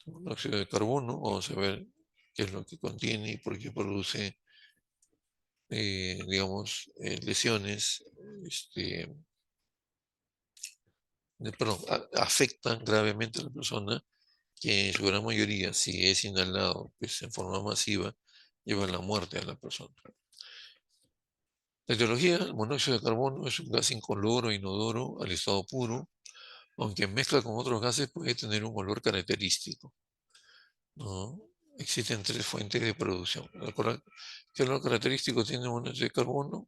Monóxido de carbono, vamos a ver qué es lo que contiene y por qué produce, digamos, lesiones, perdón, afectan gravemente a la persona, que en su gran mayoría, si es inhalado pues, en forma masiva, lleva a la muerte a la persona. La etiología, el monóxido de carbono es un gas incoloro, inodoro, al estado puro, aunque en mezcla con otros gases puede tener un olor característico, ¿no? Existen tres fuentes de producción. ¿Qué olor característico tiene el monóxido de carbono?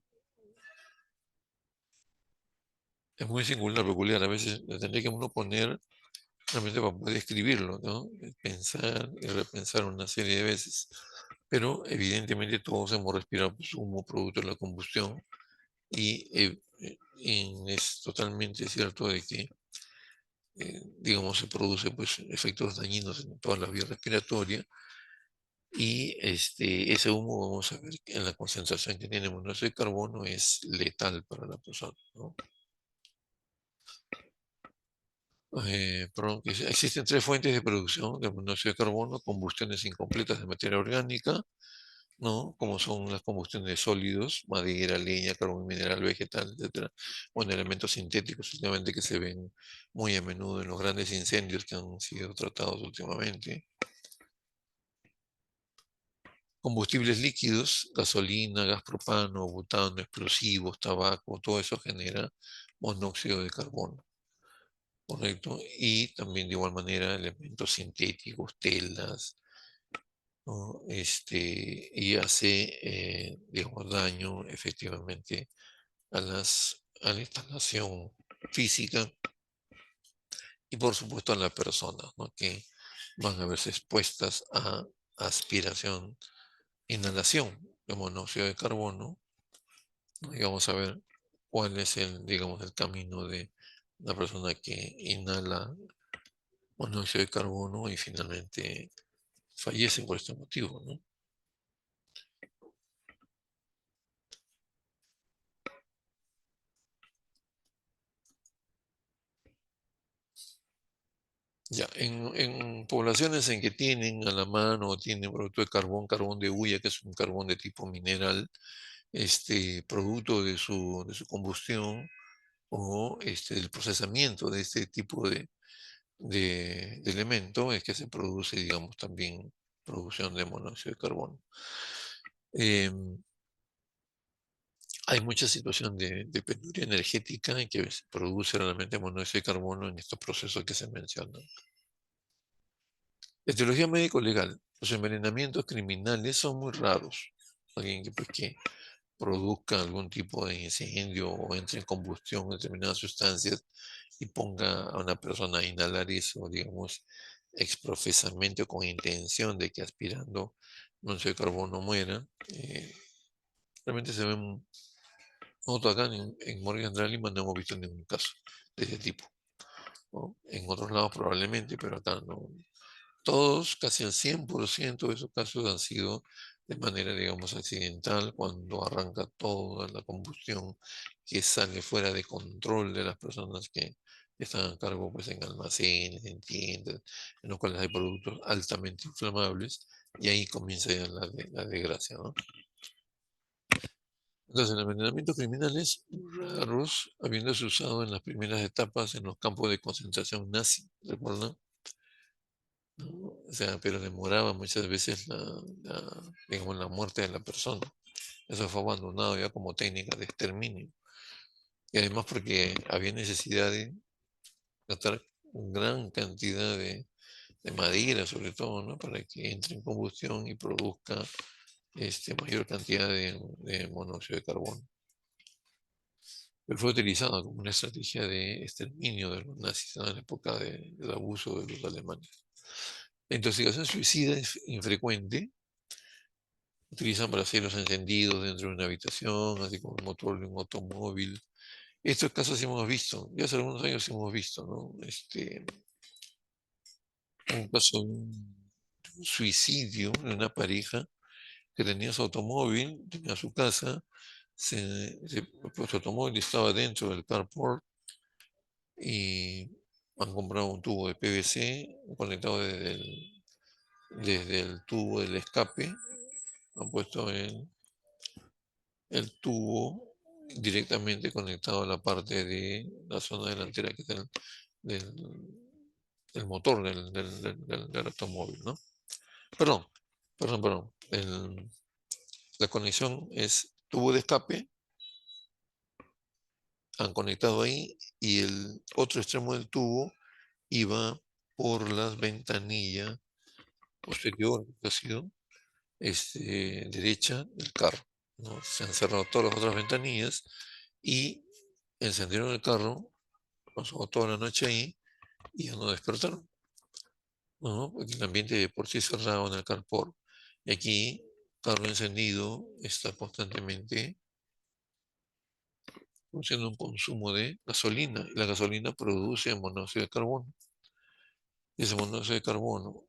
Es muy singular, peculiar. A veces le tendría que uno poner realmente para poder escribirlo, ¿no? Pensar y repensar una serie de veces. Pero evidentemente todos hemos respirado pues, humo producto de la combustión y es totalmente cierto de que, digamos, se produce pues, efectos dañinos en todas las vías respiratorias y ese humo, vamos a ver, que en la concentración que tiene monóxido de carbono es letal para la persona, ¿no? Perdón, existen tres fuentes de producción de monóxido de carbono: combustiones incompletas de materia orgánica, ¿no? Como son las combustiones de sólidos, madera, leña, carbón mineral, vegetal, etcétera. Bueno, elementos sintéticos últimamente que se ven muy a menudo en los grandes incendios que han sido tratados últimamente. Combustibles líquidos, gasolina, gas propano, butano, explosivos, tabaco, todo eso genera monóxido de carbono, ¿correcto? Y también de igual manera elementos sintéticos, telas, ¿no? Y hace, digamos, daño efectivamente a la instalación física y por supuesto a las personas, ¿no? Que van a verse expuestas a aspiración, inhalación de monóxido de carbono, ¿no? Y vamos a ver cuál es el, digamos, el camino de la persona que inhala monóxido de carbono y finalmente fallece por este motivo, ¿no? Ya, en poblaciones en que tienen a la mano o tienen producto de carbón, carbón de hulla, que es un carbón de tipo mineral, producto de su combustión o del procesamiento de este tipo de elemento, es que se produce, digamos, también producción de monóxido de carbono. Em, Hay mucha situación de penuria energética en que se produce realmente monóxido de carbono en estos procesos que se mencionan. Etiología médico-legal. Los envenenamientos criminales son muy raros. Alguien que, pues, que produzca algún tipo de incendio o entre en combustión determinadas sustancias y ponga a una persona a inhalar eso, digamos, exprofesamente o con intención de que aspirando monóxido de carbono muera. Realmente se ven, nosotros acá en Morgan Lima no hemos visto ningún caso de ese tipo, ¿no? En otros lados probablemente, pero acá no. Todos, casi el 100% de esos casos han sido de manera, digamos, accidental, cuando arranca toda la combustión que sale fuera de control de las personas que están a cargo, pues, en almacenes, en tiendas, en los cuales hay productos altamente inflamables, y ahí comienza ya la desgracia, ¿no? Entonces, el envenenamiento criminal es raros, habiéndose usado en las primeras etapas en los campos de concentración nazi, ¿recuerdan? ¿No? O sea, pero demoraba muchas veces digamos, la muerte de la persona. Eso fue abandonado ya como técnica de exterminio. Y además porque había necesidad de gastar gran cantidad de madera, sobre todo, ¿no? Para que entre en combustión y produzca mayor cantidad de monóxido de carbono. Pero fue utilizado como una estrategia de exterminio de los nazis, ¿no? En la época del abuso de los alemanes. La intoxicación suicida es infrecuente. Utilizan para hacer los encendidos dentro de una habitación, así como el motor de un automóvil. Estos casos sí hemos visto, ya hace algunos años sí hemos visto, ¿no? Un caso de suicidio de una pareja que tenía su automóvil, tenía su casa, pues, su automóvil estaba dentro del carport y han comprado un tubo de PVC conectado desde el tubo del escape, han puesto el tubo directamente conectado a la parte de la zona delantera que es del- del motor del automóvil, ¿no? Perdón, perdón. La conexión es tubo de escape, han conectado ahí y el otro extremo del tubo iba por las ventanillas posterior, que ha sido derecha del carro, ¿no? Se han cerrado todas las otras ventanillas y encendieron el carro, pasó toda la noche ahí y ya no despertaron, ¿no? Porque el ambiente de por sí cerrado en el carport. Y aquí, carro encendido está constantemente produciendo un consumo de gasolina. Y la gasolina produce monóxido de carbono. Y ese monóxido de carbono,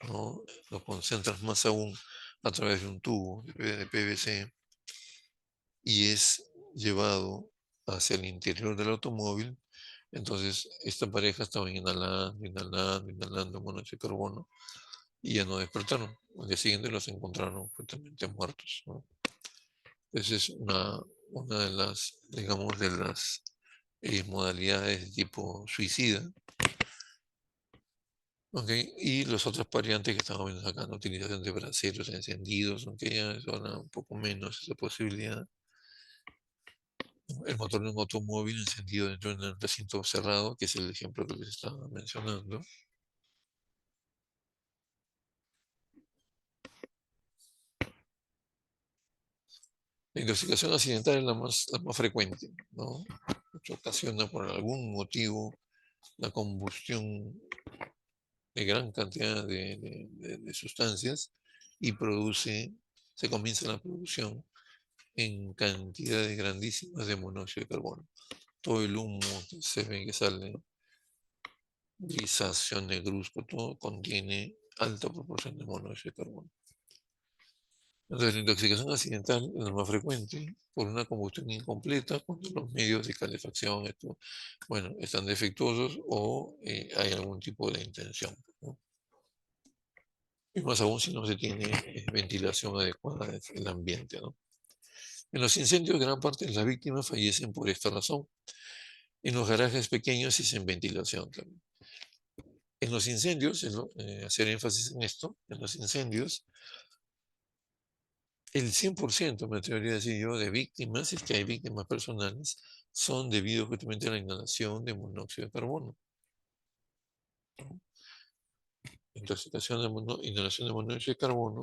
¿no? Lo concentras más aún a través de un tubo de PVC y es llevado hacia el interior del automóvil. Entonces, esta pareja estaba inhalando monóxido de carbono y ya no despertaron. Al día siguiente los encontraron fuertemente muertos, ¿no? Esa es una de las, digamos, de las modalidades de tipo suicida. ¿Ok? Y las otras variantes que estamos viendo acá, la utilización de braseros encendidos, aunque ya es ahora un poco menos esa posibilidad. El motor de un automóvil encendido dentro de un recinto cerrado, que es el ejemplo que les estaba mencionando. La intoxicación accidental es la más frecuente, ¿no? Que ocasiona por algún motivo la combustión de gran cantidad de sustancias y se comienza la producción en cantidades grandísimas de monóxido de carbono. Todo el humo que se ve que sale grisáceo, negruzco, todo contiene alta proporción de monóxido de carbono. Entonces, la intoxicación accidental es la más frecuente por una combustión incompleta cuando los medios de calefacción bueno, están defectuosos o hay algún tipo de intención, ¿no? Y más aún si no se tiene ventilación adecuada del ambiente, ¿no? En los incendios, gran parte de las víctimas fallecen por esta razón. En los garajes pequeños y sin ventilación también. En los incendios, hacer énfasis en esto, en los incendios, el 100%, me atrevería a decir yo, de víctimas, si es que hay víctimas personales, son debido justamente a la inhalación de monóxido de carbono, ¿no? Intoxicación inhalación de monóxido de carbono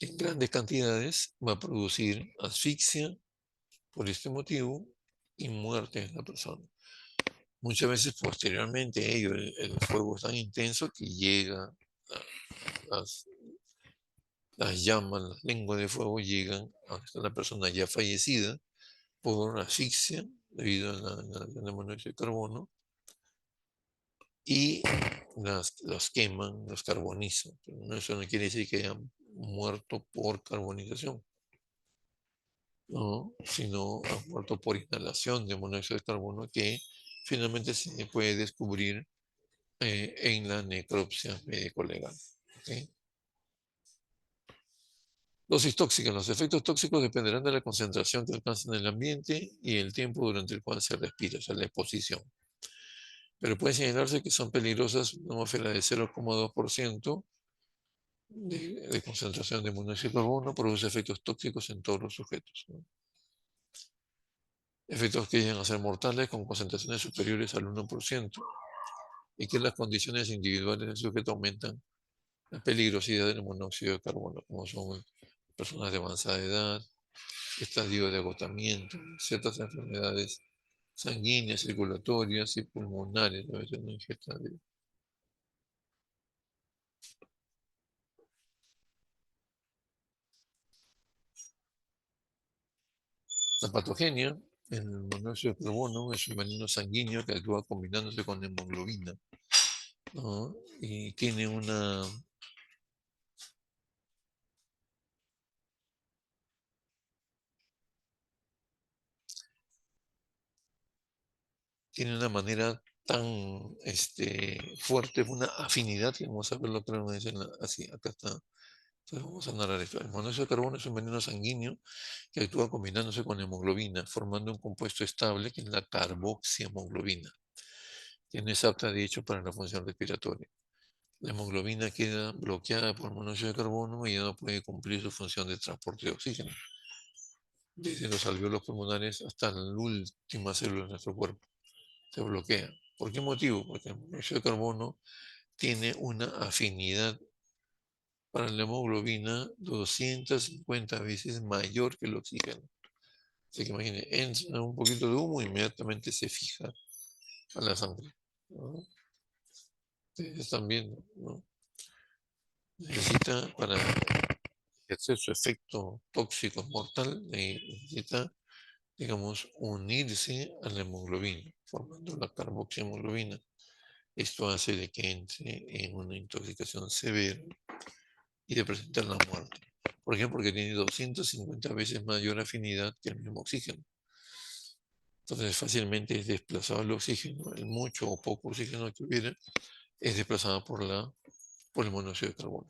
en grandes cantidades va a producir asfixia por este motivo y muerte de la persona. Muchas veces posteriormente el fuego es tan intenso que llega las, las llamas, las lenguas de fuego llegan hasta la persona ya fallecida por asfixia debido a la inhalación de monóxido de carbono y las queman, los carbonizan. Pero eso no quiere decir que hayan muerto por carbonización, ¿no? Sino han muerto por inhalación de monóxido de carbono que finalmente se puede descubrir en la necropsia médico-legal. ¿Ok? Dosis tóxicas. Los efectos tóxicos dependerán de la concentración que alcanzan en el ambiente y el tiempo durante el cual se respira, o sea, la exposición. Pero puede señalarse que son peligrosas una atmósfera de 0,2% de concentración de monóxido de carbono, produce efectos tóxicos en todos los sujetos, ¿no? Efectos que llegan a ser mortales con concentraciones superiores al 1% y que las condiciones individuales del sujeto aumentan la peligrosidad del monóxido de carbono, como son personas de avanzada edad, estadio de agotamiento, ciertas enfermedades sanguíneas, circulatorias y pulmonares, a veces no ingesta la patogenia. El monóxido de carbono es un veneno sanguíneo que actúa combinándose con hemoglobina, ¿no? Y tiene una manera tan fuerte, una afinidad, que vamos a verlo, creo, así, acá está. Entonces vamos a narrar esto. El monóxido de carbono es un veneno sanguíneo que actúa combinándose con hemoglobina, formando un compuesto estable que es la carboxihemoglobina, que no es apta, de hecho, para la función respiratoria. La hemoglobina queda bloqueada por monóxido de carbono y ya no puede cumplir su función de transporte de oxígeno, desde los alveolos pulmonares hasta la última célula de nuestro cuerpo. Se bloquea. ¿Por qué motivo? Porque el monóxido de carbono tiene una afinidad para la hemoglobina 250 veces mayor que el oxígeno. Así que imagínense, entra un poquito de humo e inmediatamente se fija a la sangre, ¿no? Ustedes están viendo, ¿no? Necesita, para ejercer su efecto tóxico mortal, necesita, digamos, unirse a la hemoglobina, formando la carboxihemoglobina. Esto hace de que entre en una intoxicación severa y de presentar la muerte. ¿Por qué? Porque tiene 250 veces mayor afinidad que el mismo oxígeno. Entonces fácilmente es desplazado el oxígeno, el mucho o poco oxígeno que hubiera, es desplazado por el monóxido de carbono.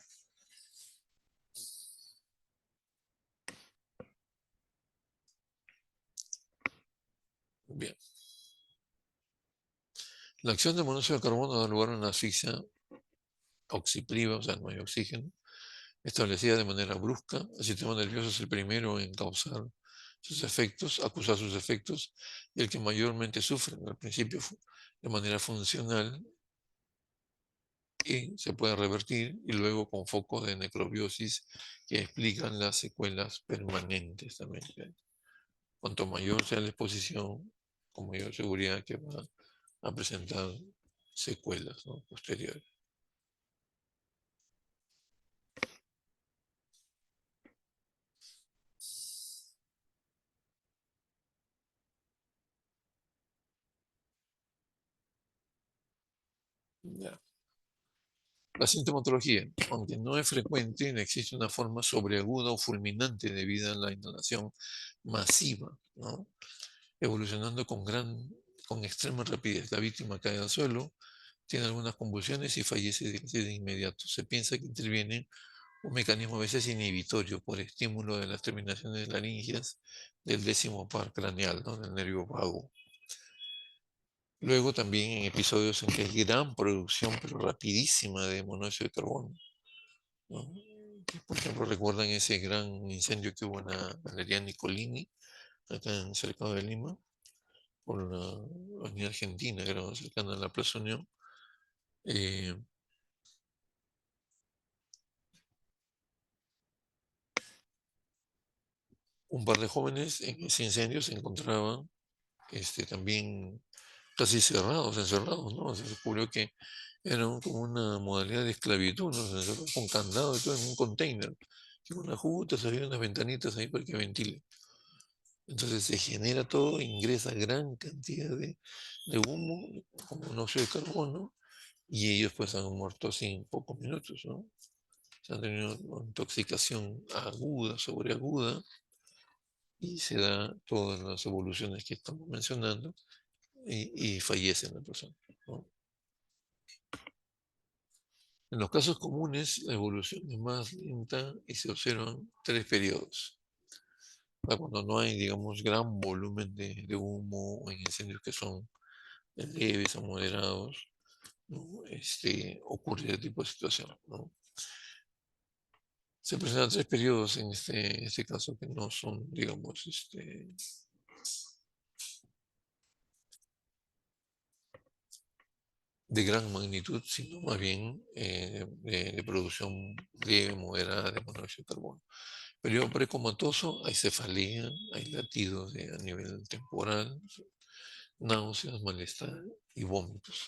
Bien. La acción del monóxido de carbono da lugar a una asfixia oxipriva, o sea, no hay oxígeno, establecida de manera brusca. El sistema nervioso es el primero en causar sus efectos, acusar sus efectos, y el que mayormente sufre al principio de manera funcional y se puede revertir, y luego con focos de necrobiosis que explican las secuelas permanentes también. Cuanto mayor sea la exposición, con mayor seguridad que va a presentar secuelas, ¿no?, posteriores. Ya. La sintomatología, aunque no es frecuente, existe una forma sobreaguda o fulminante debido a la inhalación masiva, ¿no?, evolucionando con extrema rapidez. La víctima cae al suelo, tiene algunas convulsiones y fallece de inmediato. Se piensa que interviene un mecanismo a veces inhibitorio por estímulo de las terminaciones laringias del décimo par craneal, ¿no?, del nervio vago. Luego también en episodios en que hay gran producción, pero rapidísima, de monóxido de carbono, ¿no? Por ejemplo, recuerdan ese gran incendio que hubo en la galería Nicolini, acá en cercado de Lima, por la avenida Argentina, creo, cercana a la Plaza Unión. Eh, un par de jóvenes en ese incendio se encontraban también casi cerrados, encerrados, ¿no? Se descubrió que era como una modalidad de esclavitud, ¿no? Se encerraron con candado y todo en un container, y con unas juguetas, había unas ventanitas ahí para que ventile. Entonces se genera todo, ingresa gran cantidad de humo, con monóxido de carbono, y ellos pues han muerto así en pocos minutos, ¿no? Se han tenido una intoxicación aguda, sobreaguda, y se da todas las evoluciones que estamos mencionando, y fallece la persona, ¿no? En los casos comunes, la evolución es más lenta y se observan tres periodos. Cuando no hay, digamos, gran volumen de humo en incendios que son leves o moderados, ¿no? Ocurre este tipo de situación, ¿no? Se presentan tres periodos en este caso que no son, digamos, de gran magnitud, sino más bien de producción leve, moderada de monóxido de carbono. Periodo precomatoso, hay cefalea, hay latidos a nivel temporal, náuseas, malestar y vómitos.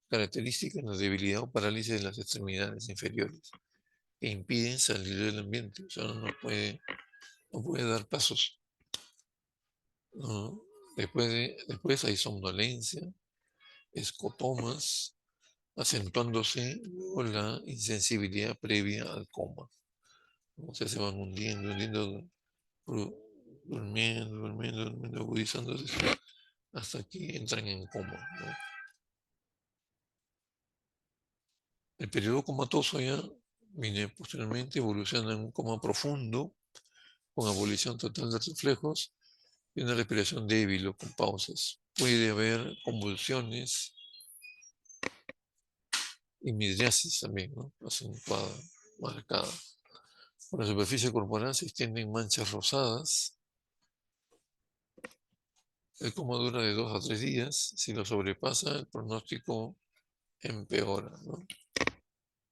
Características: la debilidad o parálisis de las extremidades inferiores, que impiden salir del ambiente, o sea, no puede dar pasos, ¿no? Después hay somnolencia, escotomas, acentuándose luego la insensibilidad previa al coma. O sea, se van hundiendo, hundiendo, pro- durmiendo, durmiendo, durmiendo, agudizándose hasta que entran en coma, ¿no? El periodo comatoso ya viene posteriormente, evoluciona en un coma profundo, con abolición total de reflejos y una respiración débil o con pausas. Puede haber convulsiones y midriasis también, ¿no? Acentuada, marcada. Por la superficie corporal se extienden manchas rosadas. El coma dura de 2 a 3 días. Si lo sobrepasa, el pronóstico empeora, ¿no?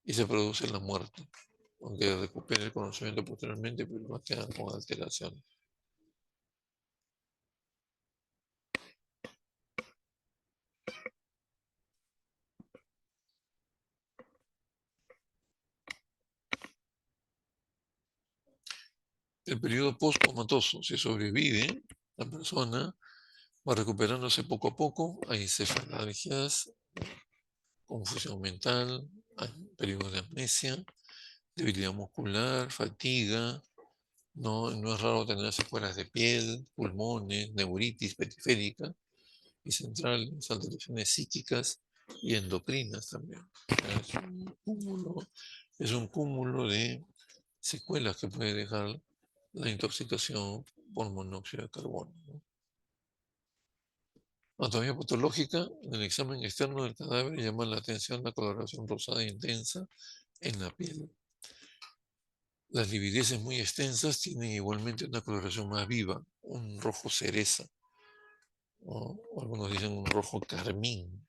Y se produce la muerte, aunque recupere el conocimiento posteriormente, pero va a quedar con alteraciones. El periodo postcomatoso, si sobrevive, la persona va recuperándose poco a poco. Hay cefalgias, confusión mental, hay periodos de amnesia, debilidad muscular, fatiga. No es raro tener secuelas de piel, pulmones, neuritis periférica y centrales, alteraciones psíquicas y endocrinas también. Es un cúmulo de secuelas que puede dejar la intoxicación por monóxido de carbono, ¿no? Anatomía patológica, en el examen externo del cadáver llama la atención la coloración rosada intensa en la piel. Las livideces muy extensas tienen igualmente una coloración más viva, un rojo cereza, o algunos dicen un rojo carmín,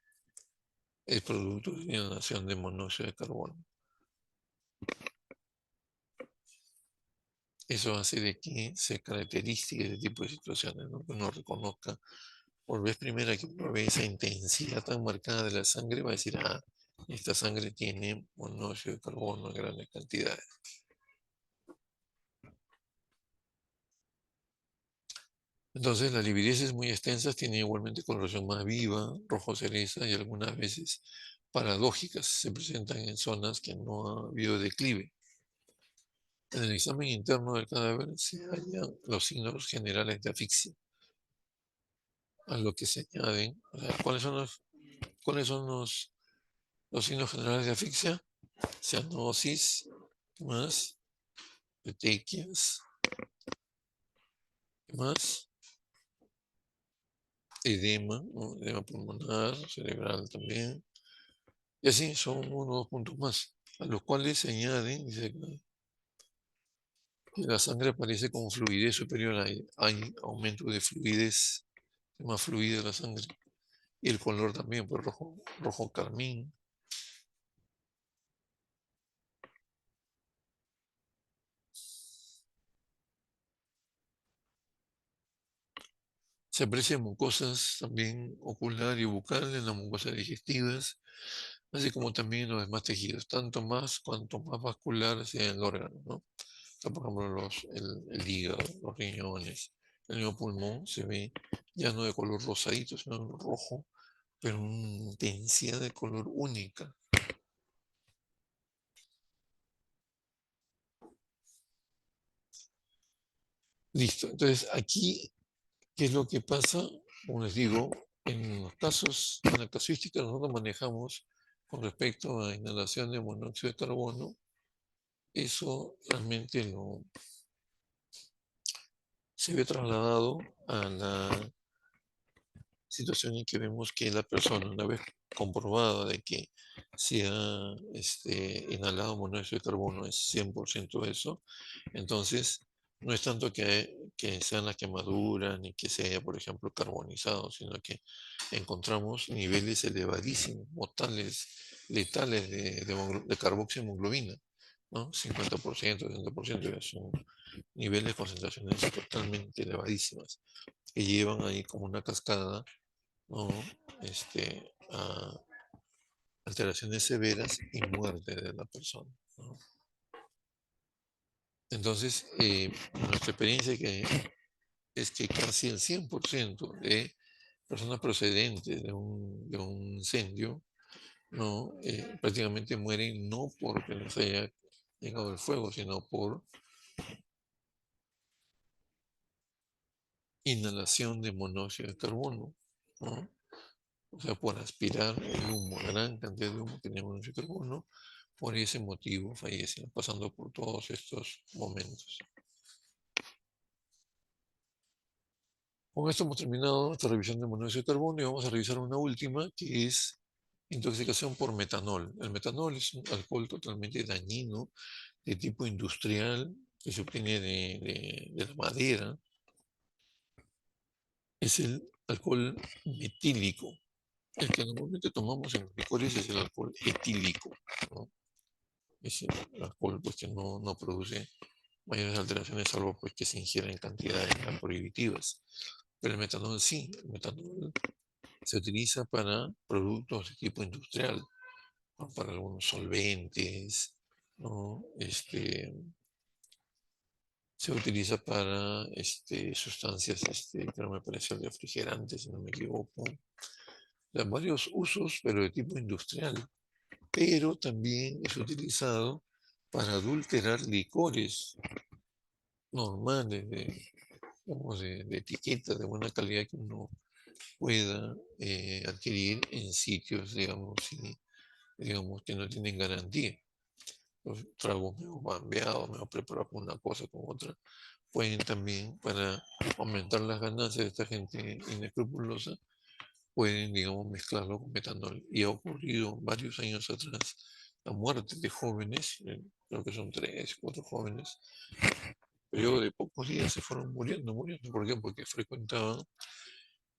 es producto de inhalación de monóxido de carbono. Eso hace de que se caracterice este tipo de situaciones, ¿no? Que uno reconozca por vez primera, que uno ve esa intensidad tan marcada de la sangre, va a decir, ah, esta sangre tiene monóxido de carbono en grandes cantidades. Entonces, las livideces muy extensas tienen igualmente coloración más viva, rojo cereza, y algunas veces paradójicas se presentan en zonas que no ha habido declive. En el examen interno del cadáver se hallan los signos generales de asfixia, a lo que se añaden, o sea, ¿cuáles son los signos generales de asfixia? Cianosis, más petequias, más edema, ¿no? Edema pulmonar, cerebral también. Y así son uno o dos puntos más, a los cuales se añaden, dice que la sangre aparece con fluidez superior, hay aumento de fluidez, más fluida la sangre. Y el color también, pues rojo carmín. Se aprecian mucosas también ocular y bucal en las mucosas digestivas, así como también en los demás tejidos, tanto más cuanto más vascular sea el órgano, ¿no? O sea, por ejemplo, el hígado, los riñones, el mismo pulmón se ve ya no de color rosadito, sino rojo, pero una intensidad de color única. Listo. Entonces, aquí, ¿qué es lo que pasa? Como les digo, en los casos, en la casuística que nosotros manejamos con respecto a inhalación de monóxido de carbono, eso realmente se ve trasladado a la situación en que vemos que la persona, una vez comprobada de que se ha inhalado monóxido de carbono, es 100% eso, entonces no es tanto que sean las quemaduras ni que se haya, por ejemplo, carbonizado, sino que encontramos niveles elevadísimos, mortales, letales de carboxiemoglobina, ¿no? 50%, 70%, ya son niveles de concentraciones totalmente elevadísimas que llevan ahí como una cascada, ¿no? A alteraciones severas y muerte de la persona, ¿no? Entonces, nuestra experiencia es que es que casi el 100% de personas procedentes de un incendio, ¿no? Prácticamente mueren no porque les haya llegado el fuego, sino por inhalación de monóxido de carbono, ¿no? O sea, por aspirar el humo, gran cantidad de humo que tiene monóxido de carbono, por ese motivo fallecen, pasando por todos estos momentos. Con esto hemos terminado nuestra revisión de monóxido de carbono y vamos a revisar una última que es intoxicación por metanol. El metanol es un alcohol totalmente dañino de tipo industrial que se obtiene de la madera. Es el alcohol metílico. El que normalmente tomamos en los licores es el alcohol etílico, ¿no? Es el alcohol pues, que no produce mayores alteraciones, salvo pues, que se ingiera en cantidades ya prohibitivas. Pero el metanol sí, el metanol se utiliza para productos de tipo industrial, ¿no? Para algunos solventes, ¿no? Se utiliza para sustancias, creo me parece refrigerantes, si no me equivoco. O varios usos, pero de tipo industrial. Pero también es utilizado para adulterar licores normales, digamos, de etiqueta, de buena calidad que uno pueda adquirir en sitios, digamos, que no tienen garantía. Los tragos medio bambeados, medio preparados con una cosa con otra, pueden también, para aumentar las ganancias de esta gente inescrupulosa, pueden, digamos, mezclarlo con metanol. Y ha ocurrido varios años atrás la muerte de jóvenes, creo que son 3, 4 jóvenes, periodo de pocos días se fueron muriendo, muriendo. ¿Por qué? Porque frecuentaban,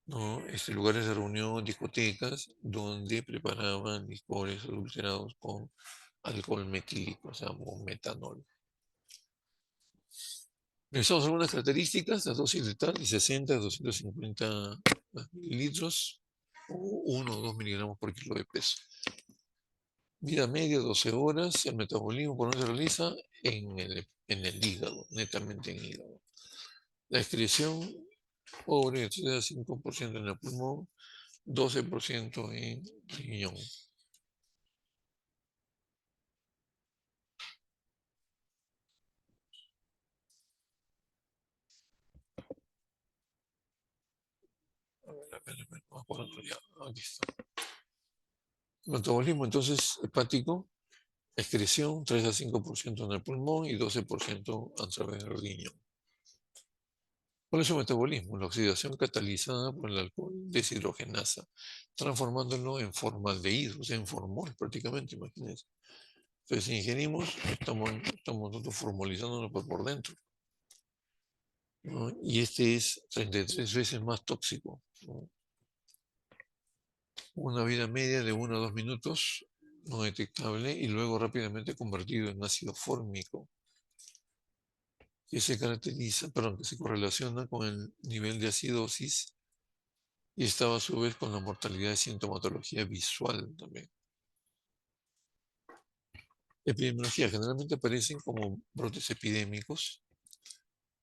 ¿no? Lugares de reunión, discotecas, donde preparaban licores adulterados con alcohol metílico, o sea, con metanol. Revisamos algunas características: la dosis letal de 60 a 250 mililitros o 1 o 2 miligramos por kilo de peso. Vida media 12 horas, el metabolismo por donde se realiza en el hígado, netamente en el hígado. La excreción pobre, 5% en el pulmón, 12% en riñón. A ver, vamos por otro ya. Aquí está. Metabolismo entonces hepático, excreción 3 a 5% en el pulmón y 12% a través del riñón. ¿Cuál es su metabolismo? La oxidación catalizada por el alcohol deshidrogenasa, transformándolo en formaldehído, o sea, en formol prácticamente, imagínense. Entonces, si ingerimos, estamos nosotros formalizándolo por dentro, ¿no? Y este es 33 veces más tóxico, ¿no? Una vida media de 1 a 2 minutos, no detectable, y luego rápidamente convertido en ácido fórmico, que se caracteriza, perdón, que se correlaciona con el nivel de acidosis y estaba a su vez con la mortalidad de sintomatología visual también. Epidemiología: generalmente aparecen como brotes epidémicos,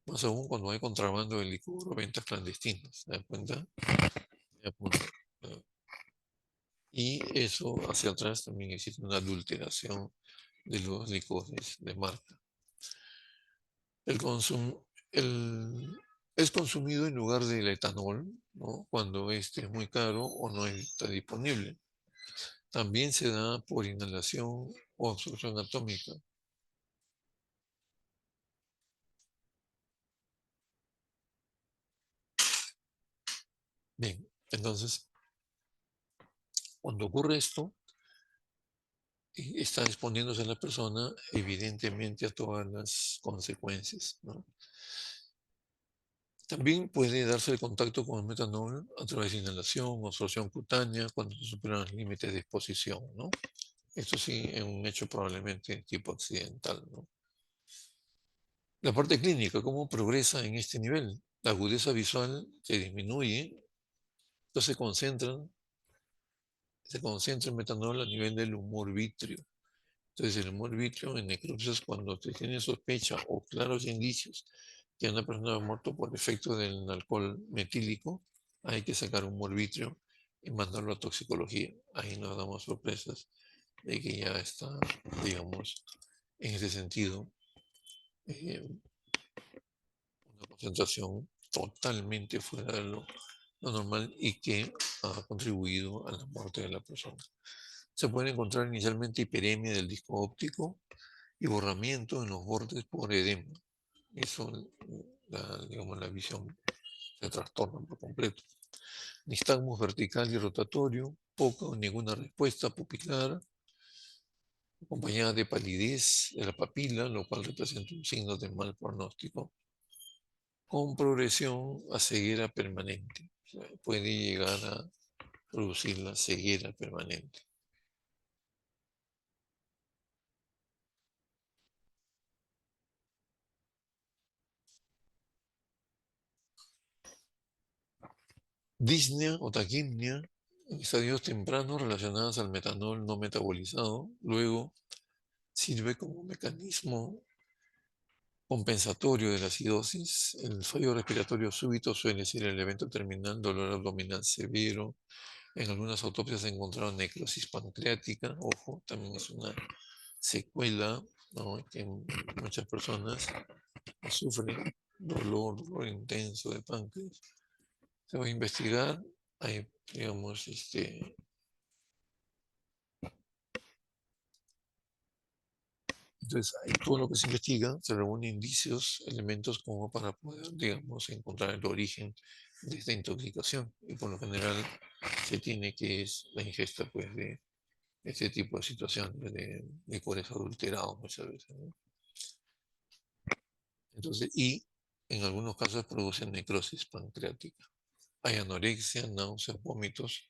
más aún cuando hay contrabando de licor o ventas clandestinas, ¿se dan cuenta? Ya, pues, y eso hacia atrás también existe una adulteración de los licores de marca. El consumo, es consumido en lugar del etanol, ¿no? Cuando este es muy caro o no está disponible. También se da por inhalación o absorción atómica. Bien, entonces, cuando ocurre esto, está exponiéndose a la persona evidentemente a todas las consecuencias, ¿no? También puede darse el contacto con el metanol a través de inhalación o absorción cutánea cuando se superan los límites de exposición, ¿no? Esto sí es un hecho probablemente tipo accidental, ¿no? La parte clínica, ¿cómo progresa en este nivel? La agudeza visual se disminuye, entonces se concentra el metanol a nivel del humor vítreo. Entonces el humor vítreo en necropsias, cuando se tiene sospecha o claros indicios que una persona ha muerto por efecto del alcohol metílico, hay que sacar un morvitrio y mandarlo a toxicología. Ahí nos damos sorpresas de que ya está, digamos, en ese sentido, una concentración totalmente fuera de lo normal y que ha contribuido a la muerte de la persona. Se puede encontrar inicialmente hiperemia del disco óptico y borramiento en los bordes por edema. Eso, digamos, la visión se trastorna por completo. Nistagmus vertical y rotatorio, poca o ninguna respuesta pupilar, acompañada de palidez de la papila, lo cual representa un signo de mal pronóstico, con progresión a ceguera permanente. O sea, puede llegar a producir la ceguera permanente. Disnea o taquimnia, estadios tempranos relacionados al metanol no metabolizado, luego sirve como mecanismo compensatorio de la acidosis. El fallo respiratorio súbito suele ser el evento terminal, dolor abdominal severo. En algunas autopsias se encontraron necrosis pancreática, ojo, también es una secuela, ¿no?, que muchas personas sufren, dolor intenso de páncreas. Se va a investigar, hay, digamos, entonces, ahí todo lo que se investiga, se reúnen indicios, elementos como para poder, digamos, encontrar el origen de esta intoxicación. Y por lo general se tiene que es la ingesta, pues, de este tipo de situaciones, de licores adulterados muchas veces, ¿no? Entonces, y en algunos casos producen necrosis pancreática. Hay anorexia, náuseas, vómitos.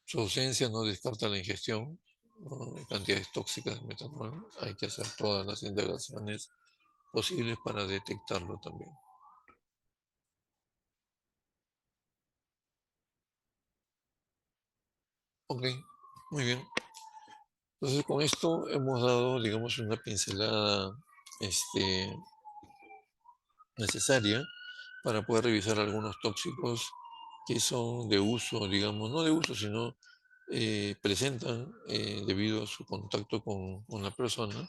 Su ausencia no descarta la ingestión, ¿no?, de cantidades tóxicas de metanol. Hay que hacer todas las indagaciones posibles para detectarlo también. Ok, muy bien. Entonces con esto hemos dado, digamos, una pincelada necesaria para poder revisar algunos tóxicos que son de uso, digamos, no de uso, sino presentan, debido a su contacto con la persona,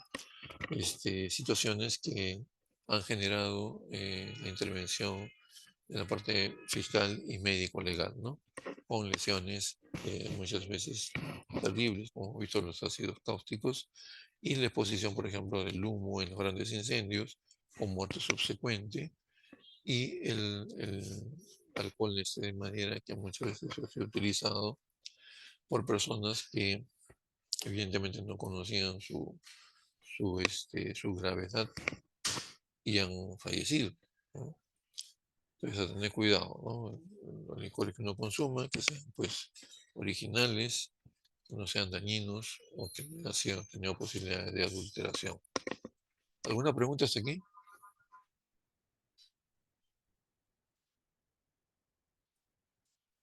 situaciones que han generado la intervención de la parte fiscal y médico-legal, ¿no? Con lesiones muchas veces terribles, como hemos visto los ácidos cáusticos, y la exposición, por ejemplo, del humo en los grandes incendios, con muerte subsecuente, y el alcohol de manera que muchas veces ha sido utilizado por personas que evidentemente no conocían su gravedad y han fallecido, ¿no? Entonces, a tener cuidado, ¿no? Los licores que uno consuma, que sean, pues, originales, que no sean dañinos o que no hayan tenido posibilidades de adulteración. ¿Alguna pregunta hasta aquí?